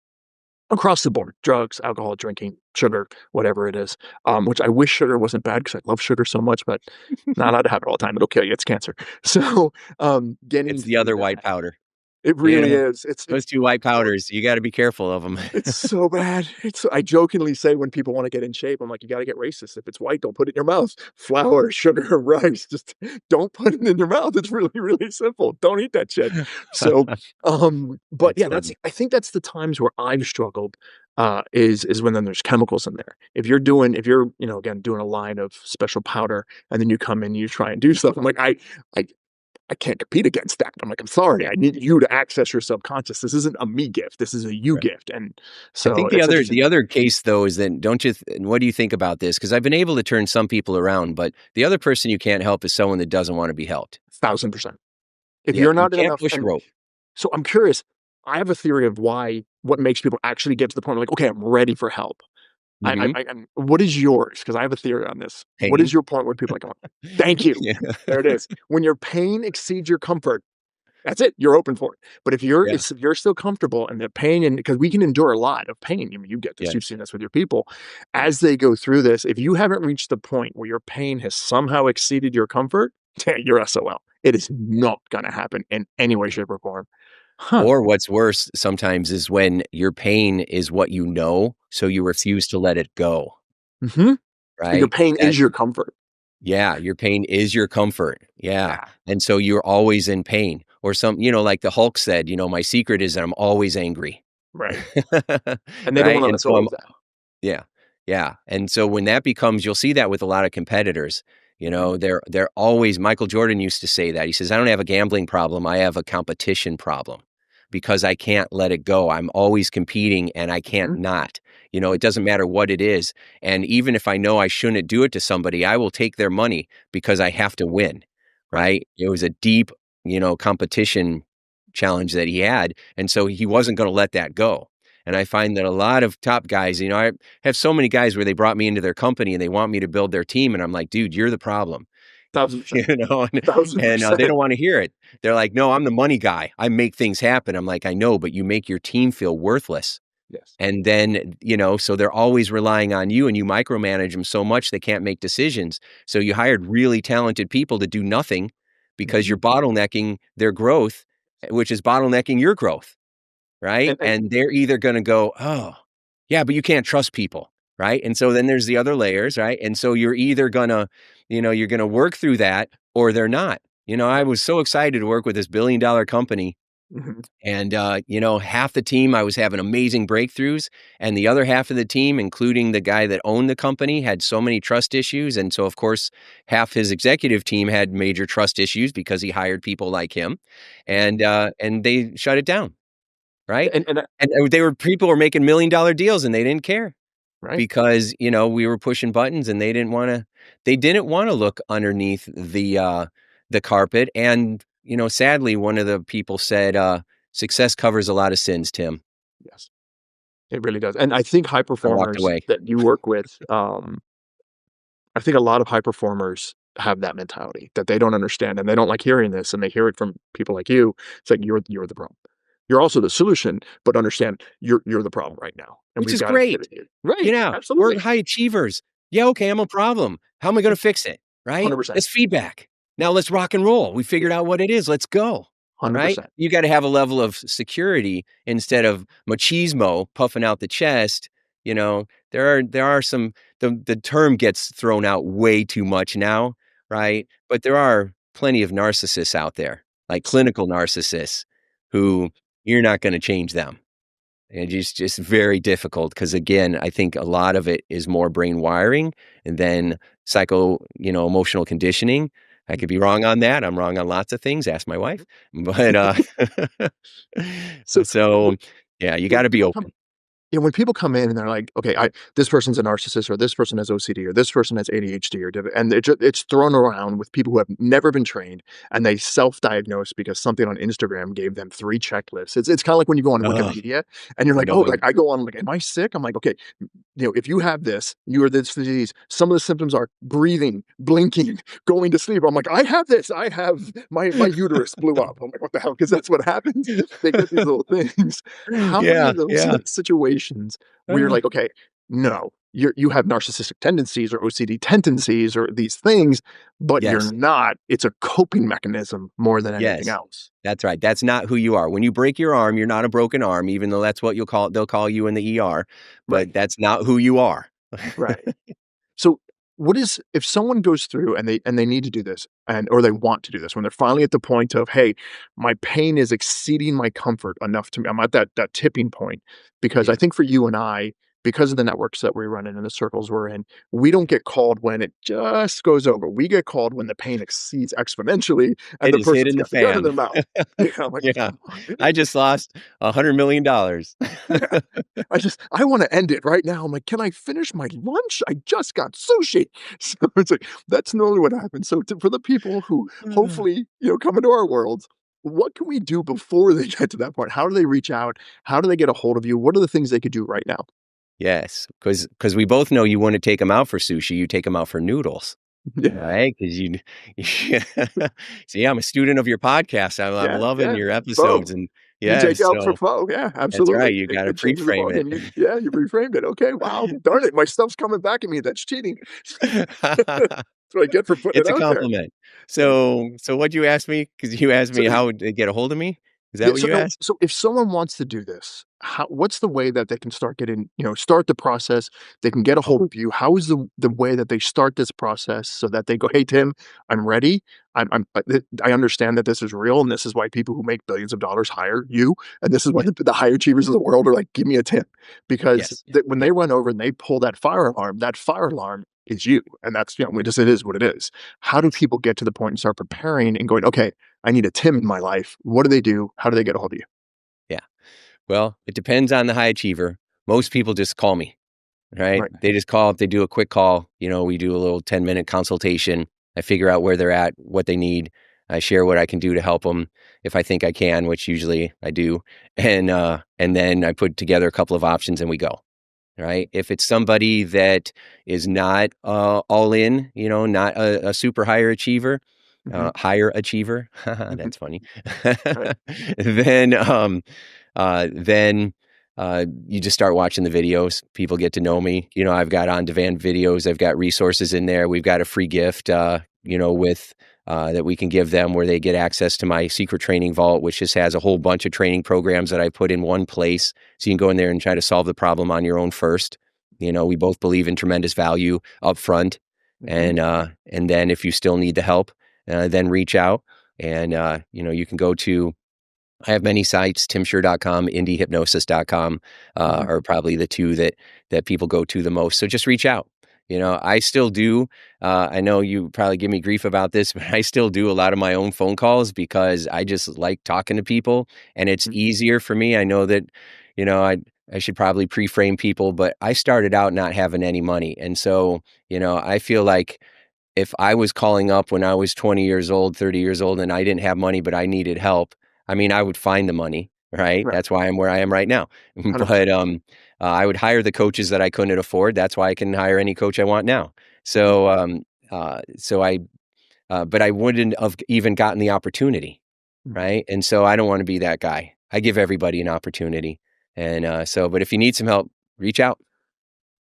Speaker 1: across the board, drugs, alcohol, drinking, sugar, whatever it is, which I wish sugar wasn't bad because I love sugar so much, but not allowed to have it all the time. It'll kill you. It's cancer. So, getting
Speaker 2: it's the
Speaker 1: through
Speaker 2: other white
Speaker 1: that,
Speaker 2: powder,
Speaker 1: it
Speaker 2: you
Speaker 1: really
Speaker 2: know?
Speaker 1: is.
Speaker 2: Those 2 white powders, you gotta be careful of them.
Speaker 1: It's so bad. I jokingly say when people wanna get in shape, I'm like, "You gotta get racist. If it's white, don't put it in your mouth. Flour, sugar, rice, just don't put it in your mouth. It's really, really simple. Don't eat that shit." So, but
Speaker 2: That's
Speaker 1: yeah,
Speaker 2: funny.
Speaker 1: I think that's the times where I've struggled, is when then there's chemicals in there. If you're, again, doing a line of special powder and then you come in, you try and do stuff, I'm like, I I can't compete against that. I'm like, "I'm sorry, I need you to access your subconscious. This isn't a me gift. This is a you
Speaker 2: Right.
Speaker 1: gift." And
Speaker 2: I
Speaker 1: so
Speaker 2: think the
Speaker 1: it's
Speaker 2: other
Speaker 1: interesting.
Speaker 2: the other case though is that don't you th what do you think about this? Because 'Cause I've been able to turn some people around, but the other person you can't help is someone that doesn't wanna be helped.
Speaker 1: 1,000%. If
Speaker 2: Yeah,
Speaker 1: you're
Speaker 2: you
Speaker 1: not in
Speaker 2: can't
Speaker 1: enough
Speaker 2: push a
Speaker 1: and
Speaker 2: rope.
Speaker 1: So I'm curious. I have a theory of what makes people actually get to the point where like, okay, I'm ready for help.
Speaker 2: Mhm.
Speaker 1: And what is yours? Because I have a theory on this. What is
Speaker 2: Pain.
Speaker 1: your point where people are like, oh, thank you.
Speaker 2: Yeah.
Speaker 1: There it is. When your pain exceeds your comfort, that's it. You're open for it. But
Speaker 2: Yeah.
Speaker 1: if you're still comfortable and the pain, and because we can endure a lot of pain, I mean, you get this, you've
Speaker 2: Yes.
Speaker 1: seen this with your people.
Speaker 2: Yeah.
Speaker 1: As they go through this, if you haven't reached the point where your pain has somehow exceeded your comfort, you're SOL. It is not going to happen in any way, shape, or form. Huh.
Speaker 2: Or what's worse sometimes is when your pain is what you know, so you refuse to let it go,
Speaker 1: Hmm. Your
Speaker 2: right?
Speaker 1: pain
Speaker 2: That
Speaker 1: is your comfort.
Speaker 2: Yeah, your pain is your comfort. Yeah.
Speaker 1: Yeah.
Speaker 2: And so you're always in pain. Or like the Hulk said, "My secret is that I'm always angry."
Speaker 1: Right. And they don't
Speaker 2: Right?
Speaker 1: want to
Speaker 2: And
Speaker 1: let
Speaker 2: so
Speaker 1: go
Speaker 2: I'm
Speaker 1: of that.
Speaker 2: Yeah. Yeah, and so when that becomes you'll see that with a lot of competitors,
Speaker 1: Mhm.
Speaker 2: they're always Michael Jordan used to say that. He says, "I don't have a gambling problem, I have a competition problem because I can't let it go. I'm always competing and I can't
Speaker 1: Mhm.
Speaker 2: not." It doesn't matter what it is, and even if I know I shouldn't do it to somebody, I will take their money because I have to win,
Speaker 1: Right.
Speaker 2: right? It was a deep, competition challenge that he had, and so he wasn't gonna let that go. And I find that a lot of top guys, I have so many guys where they brought me into their company and they want me to build their team, and I'm like, "Dude, you're the problem."
Speaker 1: 1000%.
Speaker 2: They don't
Speaker 1: 1000%.
Speaker 2: wanna hear it. They're like, "No, I'm the money guy. I make things happen." I'm like, "I know, but you make your team feel worthless."
Speaker 1: Yes.
Speaker 2: And then, so they're always relying on you and you micromanage them so much they can't make decisions. So you hired really talented people to do nothing because
Speaker 1: Mhm.
Speaker 2: you're bottlenecking their growth, which is bottlenecking your growth. Right?
Speaker 1: And
Speaker 2: And they're either gonna go, "Oh, yeah, but you can't trust people." Right? And so then there's the other layers, right? And so you're either gonna, you're gonna work through that or they're not. I
Speaker 1: right.
Speaker 2: was so excited to work with this billion-dollar company
Speaker 1: Mhm.
Speaker 2: and, half the team, I was having amazing breakthroughs, and the other half of the team, including the guy that owned the company, had so many trust issues, and so, of course, half his executive team had major trust issues because he hired people like him, and they shut it down. Right?
Speaker 1: And
Speaker 2: And, they were people were making $1,000,000 deals and they didn't care
Speaker 1: right.
Speaker 2: because, we were pushing buttons and they didn't wanna look underneath the carpet and, sadly, one of the people said, "Success covers a lot of sins, Tim."
Speaker 1: Yes. It really does. And I think high
Speaker 2: I walked
Speaker 1: performers
Speaker 2: away.
Speaker 1: that you work with, I think a lot of high performers have that mentality that they don't understand and they don't like hearing this and they hear it from people like you. It's like you're the problem. You're also the solution, but understand you're the problem right now. And
Speaker 2: Which
Speaker 1: we've
Speaker 2: is
Speaker 1: got to pivot
Speaker 2: great.
Speaker 1: you. Right.
Speaker 2: We're
Speaker 1: Absolutely.
Speaker 2: high achievers. Yeah, okay, I'm a problem. How am I gonna fix it, right?
Speaker 1: 100%.
Speaker 2: That's feedback. Now let's rock and roll. We figured out what it is. Let's go, right?
Speaker 1: 100%.
Speaker 2: You gotta have a level of security instead of machismo puffing out the chest. There are some the term gets thrown out way too much now, right? But there are plenty of narcissists out there, like clinical narcissists who you're not gonna change them. And just very difficult because again, I think a lot of it is more brain wiring and then emotional conditioning. I could be wrong on that. I'm wrong on lots of things. Ask my wife. But,
Speaker 1: So
Speaker 2: so,
Speaker 1: when
Speaker 2: yeah, you
Speaker 1: when
Speaker 2: gotta be
Speaker 1: people come
Speaker 2: open.
Speaker 1: Yeah, when people come in and they're like, "Okay, I this person's a narcissist, or this person has OCD, or this person has ADHD, or and it's thrown around with people who have never been trained, and they self-diagnose because something on Instagram gave them 3 checklists. It's kinda like when you go on
Speaker 2: Ugh,
Speaker 1: Wikipedia and you're
Speaker 2: I
Speaker 1: like,
Speaker 2: know
Speaker 1: "Oh,"
Speaker 2: what
Speaker 1: like,
Speaker 2: you
Speaker 1: I go on, like, "Am I sick?" I'm like, "Okay, if you have this, you are this disease. Some of the symptoms are breathing, blinking, going to sleep." I'm like, "I have this. I have my uterus blew up." I'm like, "What the hell?" Because that's what happens. They get these little things. How many
Speaker 2: Yeah,
Speaker 1: of those
Speaker 2: yeah.
Speaker 1: situations where you're
Speaker 2: Uh,
Speaker 1: like, "Okay, no, you have narcissistic tendencies or OCD tendencies or these things, but you're
Speaker 2: yes,
Speaker 1: not. It's a coping mechanism more than anything
Speaker 2: yes.
Speaker 1: else."
Speaker 2: That's right. That's not who you are. When you break your arm, you're not a broken arm, even though that's what they'll call you in the ER,
Speaker 1: Right,
Speaker 2: but that's not who you are.
Speaker 1: right. So, what is if someone goes through and they need to do this and or they want to do this when they're finally at the point of, "Hey, my pain is exceeding my comfort enough to me." I'm at that tipping point because I
Speaker 2: Yeah.
Speaker 1: think for you and I, because of the networks that we run in and the circles we're in, we don't get called when it just goes over. We get called when the pain exceeds exponentially and
Speaker 2: It
Speaker 1: the
Speaker 2: is
Speaker 1: person's
Speaker 2: hitting the
Speaker 1: got the gun in
Speaker 2: fan.
Speaker 1: their mouth. Yeah, I'm like,
Speaker 2: Yeah.
Speaker 1: "Come on,
Speaker 2: I
Speaker 1: dude."
Speaker 2: just lost $100,000,000.
Speaker 1: Yeah. I wanna end it right now. I'm like, "Can I finish my lunch? I just got sushi." So it's like, that's normally what happens. So for the people who hopefully, come into our worlds, what can we do before they get to that point? How do they reach out? How do they get a hold of you? What are the things they could do right now?
Speaker 2: Yes, because we both know you wanna take them out for sushi, you take them out for noodles,
Speaker 1: Yeah.
Speaker 2: right? Because you see, I'm a student of your podcast, I'm
Speaker 1: Yeah,
Speaker 2: loving
Speaker 1: yeah.
Speaker 2: your
Speaker 1: Boom.
Speaker 2: episodes, and
Speaker 1: You take
Speaker 2: yes,
Speaker 1: out for
Speaker 2: so
Speaker 1: foe. Yeah,
Speaker 2: that's right,
Speaker 1: absolutely.
Speaker 2: you gotta
Speaker 1: It changes the
Speaker 2: pre-frame it.
Speaker 1: ballgame. You reframed it. Okay, wow. Darn it, my stuff's coming back at me. That's cheating. That's what I get for putting it
Speaker 2: It's a
Speaker 1: out there.
Speaker 2: compliment.
Speaker 1: Yeah.
Speaker 2: So what'd you ask me? Because you asked
Speaker 1: So
Speaker 2: me how would they get a hold of me? Is that
Speaker 1: yeah,
Speaker 2: what
Speaker 1: so
Speaker 2: you
Speaker 1: no,
Speaker 2: asked?
Speaker 1: so if someone wants to do this, what's the way that they can start getting, start the process? They can get a hold of you. How is the way that they start this process so that they go, "Hey Tim, I'm ready. I understand that this is real, and this is why people who make billions of dollars hire you, and this is why
Speaker 2: Yeah.
Speaker 1: the high achievers of the world are like, give me a tip," because
Speaker 2: Yes.
Speaker 1: when
Speaker 2: Yeah.
Speaker 1: they run over and they pull that fire alarm is you, and that's just it is what it is. How do people get to the point and start preparing and going, "Okay, I need a Tim in my life." What do they do? How do they get a hold of you?
Speaker 2: Yeah. Well, it depends on the high achiever. Most people just call me. Right?
Speaker 1: Right.
Speaker 2: They just call up, they do a quick call, we do a little 10-minute consultation. I figure out where they're at, what they need. I share what I can do to help them if I think I can, which usually I do. And then I put together a couple of options and we go. Right? If it's somebody that is not all in, not a super
Speaker 1: Mhm,
Speaker 2: higher achiever,
Speaker 1: mhm,
Speaker 2: that's funny.
Speaker 1: right,
Speaker 2: then then you just start watching the videos. People get to know me. I've got on-demand videos. I've got resources in there. We've got a free gift, with that we can give them where they get access to my secret training vault, which just has a whole bunch of training programs that I put in one place. So you can go in there and try to solve the problem on your own first. We both believe in tremendous value up front.
Speaker 1: mhm,
Speaker 2: And then if you still need the help, then reach out. And you can go to I have many sites, timshurr.com, indiehypnosis.com,
Speaker 1: mhm,
Speaker 2: are probably the two that people go to the most. So just reach out. I still do. I know you probably give me grief about this, but I still do a lot of my own phone calls because I just like talking to people, and it's
Speaker 1: mm,
Speaker 2: easier for me. I know that, I should probably pre-frame people, but I started out not having any money, and so I feel like if I was calling up when I was 20 years old, 30 years old, and I didn't have money, but I needed help, I mean, I would find the money, right?
Speaker 1: right,
Speaker 2: That's why I'm where I am right now. But
Speaker 1: 100%.
Speaker 2: I would hire the coaches that I couldn't afford. That's why I can hire any coach I want now.
Speaker 1: Mm,
Speaker 2: So, but I wouldn't have even gotten the opportunity,
Speaker 1: mhm.
Speaker 2: right? And so I don't want to be that guy. I give everybody an opportunity. And but if you need some help, reach out.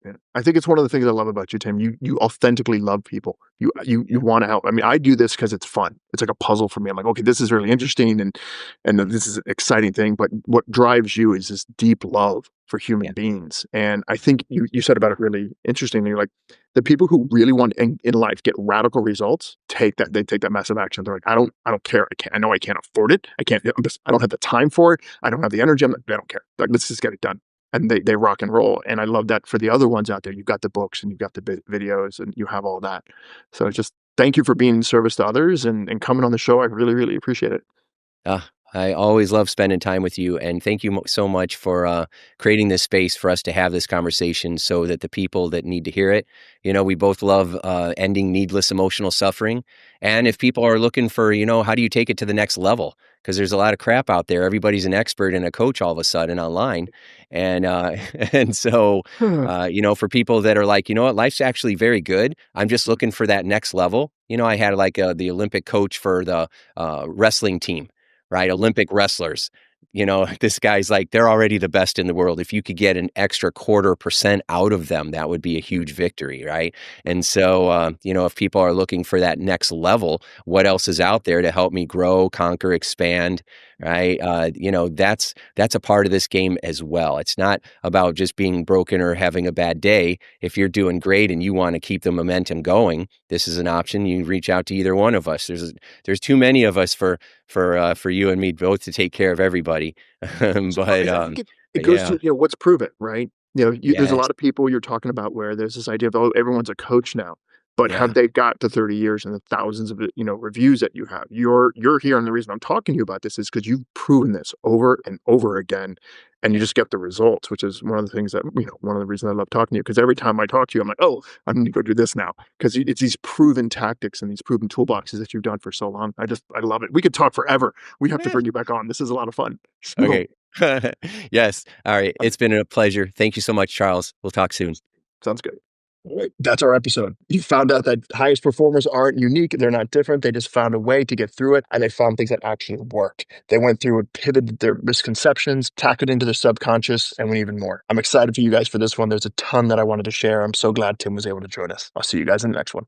Speaker 1: Yeah. I think it's one of the things I love about you, Tim. You authentically love people. You
Speaker 2: Yeah.
Speaker 1: wanna help. I mean, I do this because it's fun. It's like a puzzle for me. I'm like, "Okay, this is really interesting and this is an exciting thing," but what drives you is this deep love for human
Speaker 2: Yeah.
Speaker 1: beings, and I think you said about it really interestingly, like, the people who really want in life get radical results, they take that massive action. They're like, I don't care. I know I can't afford it. I don't have the time for it. I don't have the energy. I don't care. Like, let's just get it done." And they rock and roll, and I love that for the other ones out there. You've got the books and you've got the videos and you have all that. So just thank you for being in service to others and coming on the show. I really, really appreciate it.
Speaker 2: I always love spending time with you, and thank you so much for creating this space for us to have this conversation so that the people that need to hear it, we both love ending needless emotional suffering. And if people are looking for, how do you take it to the next level? Because there's a lot of crap out there. Everybody's an expert and a coach all of a sudden online. And and so, for people that are like, you know what, life's actually very good. I'm just looking for that next level. I had like the Olympic coach for the wrestling team, right? Olympic wrestlers. This guy's like, they're already the best in the world. If you could get an extra 0.25% out of them, that would be a huge victory, right? And so, if people are looking for that next level, what else is out there to help me grow, conquer, expand, right? That's a part of this game as well. It's not about just being broken or having a bad day. If you're doing great and you want to keep the momentum going, this is an option. You reach out to either one of us. There's too many of us for you and me both to take care of everybody.
Speaker 1: So
Speaker 2: But
Speaker 1: I think it goes
Speaker 2: yeah,
Speaker 1: to what's proven, right? There's a
Speaker 2: yes,
Speaker 1: lot of people you're talking about where there's this idea of, oh, everyone's a coach now. But
Speaker 2: Yeah.
Speaker 1: have they got to 30 years and the thousands of, reviews that you have? You're here, and the reason I'm talking to you about this is because 'cause you've proven this over and over again, and you just get the results, which is one of the things that, one of the reasons I love talking to you. Because every time I talk to you, I'm like, "Oh, I need to go do this now," 'cause it's these proven tactics and these proven toolboxes that you've done for so long. I love it. We could talk forever. We have to
Speaker 2: Yeah.
Speaker 1: bring you back on. This is a lot of fun. So,
Speaker 2: Okay. Yes. All right.
Speaker 1: um
Speaker 2: It's been a pleasure. Thank you so much, Charles. We'll talk soon.
Speaker 1: Sounds good. All right, that's our episode. You found out that highest performers aren't unique. They're not different. They just found a way to get through it, and they found things that actually worked. They went through and pivoted their misconceptions, tacked it into their subconscious, and went even more. I'm excited for you guys for this one. There's a ton that I wanted to share. I'm so glad Tim was able to join us. I'll see you guys in the next one.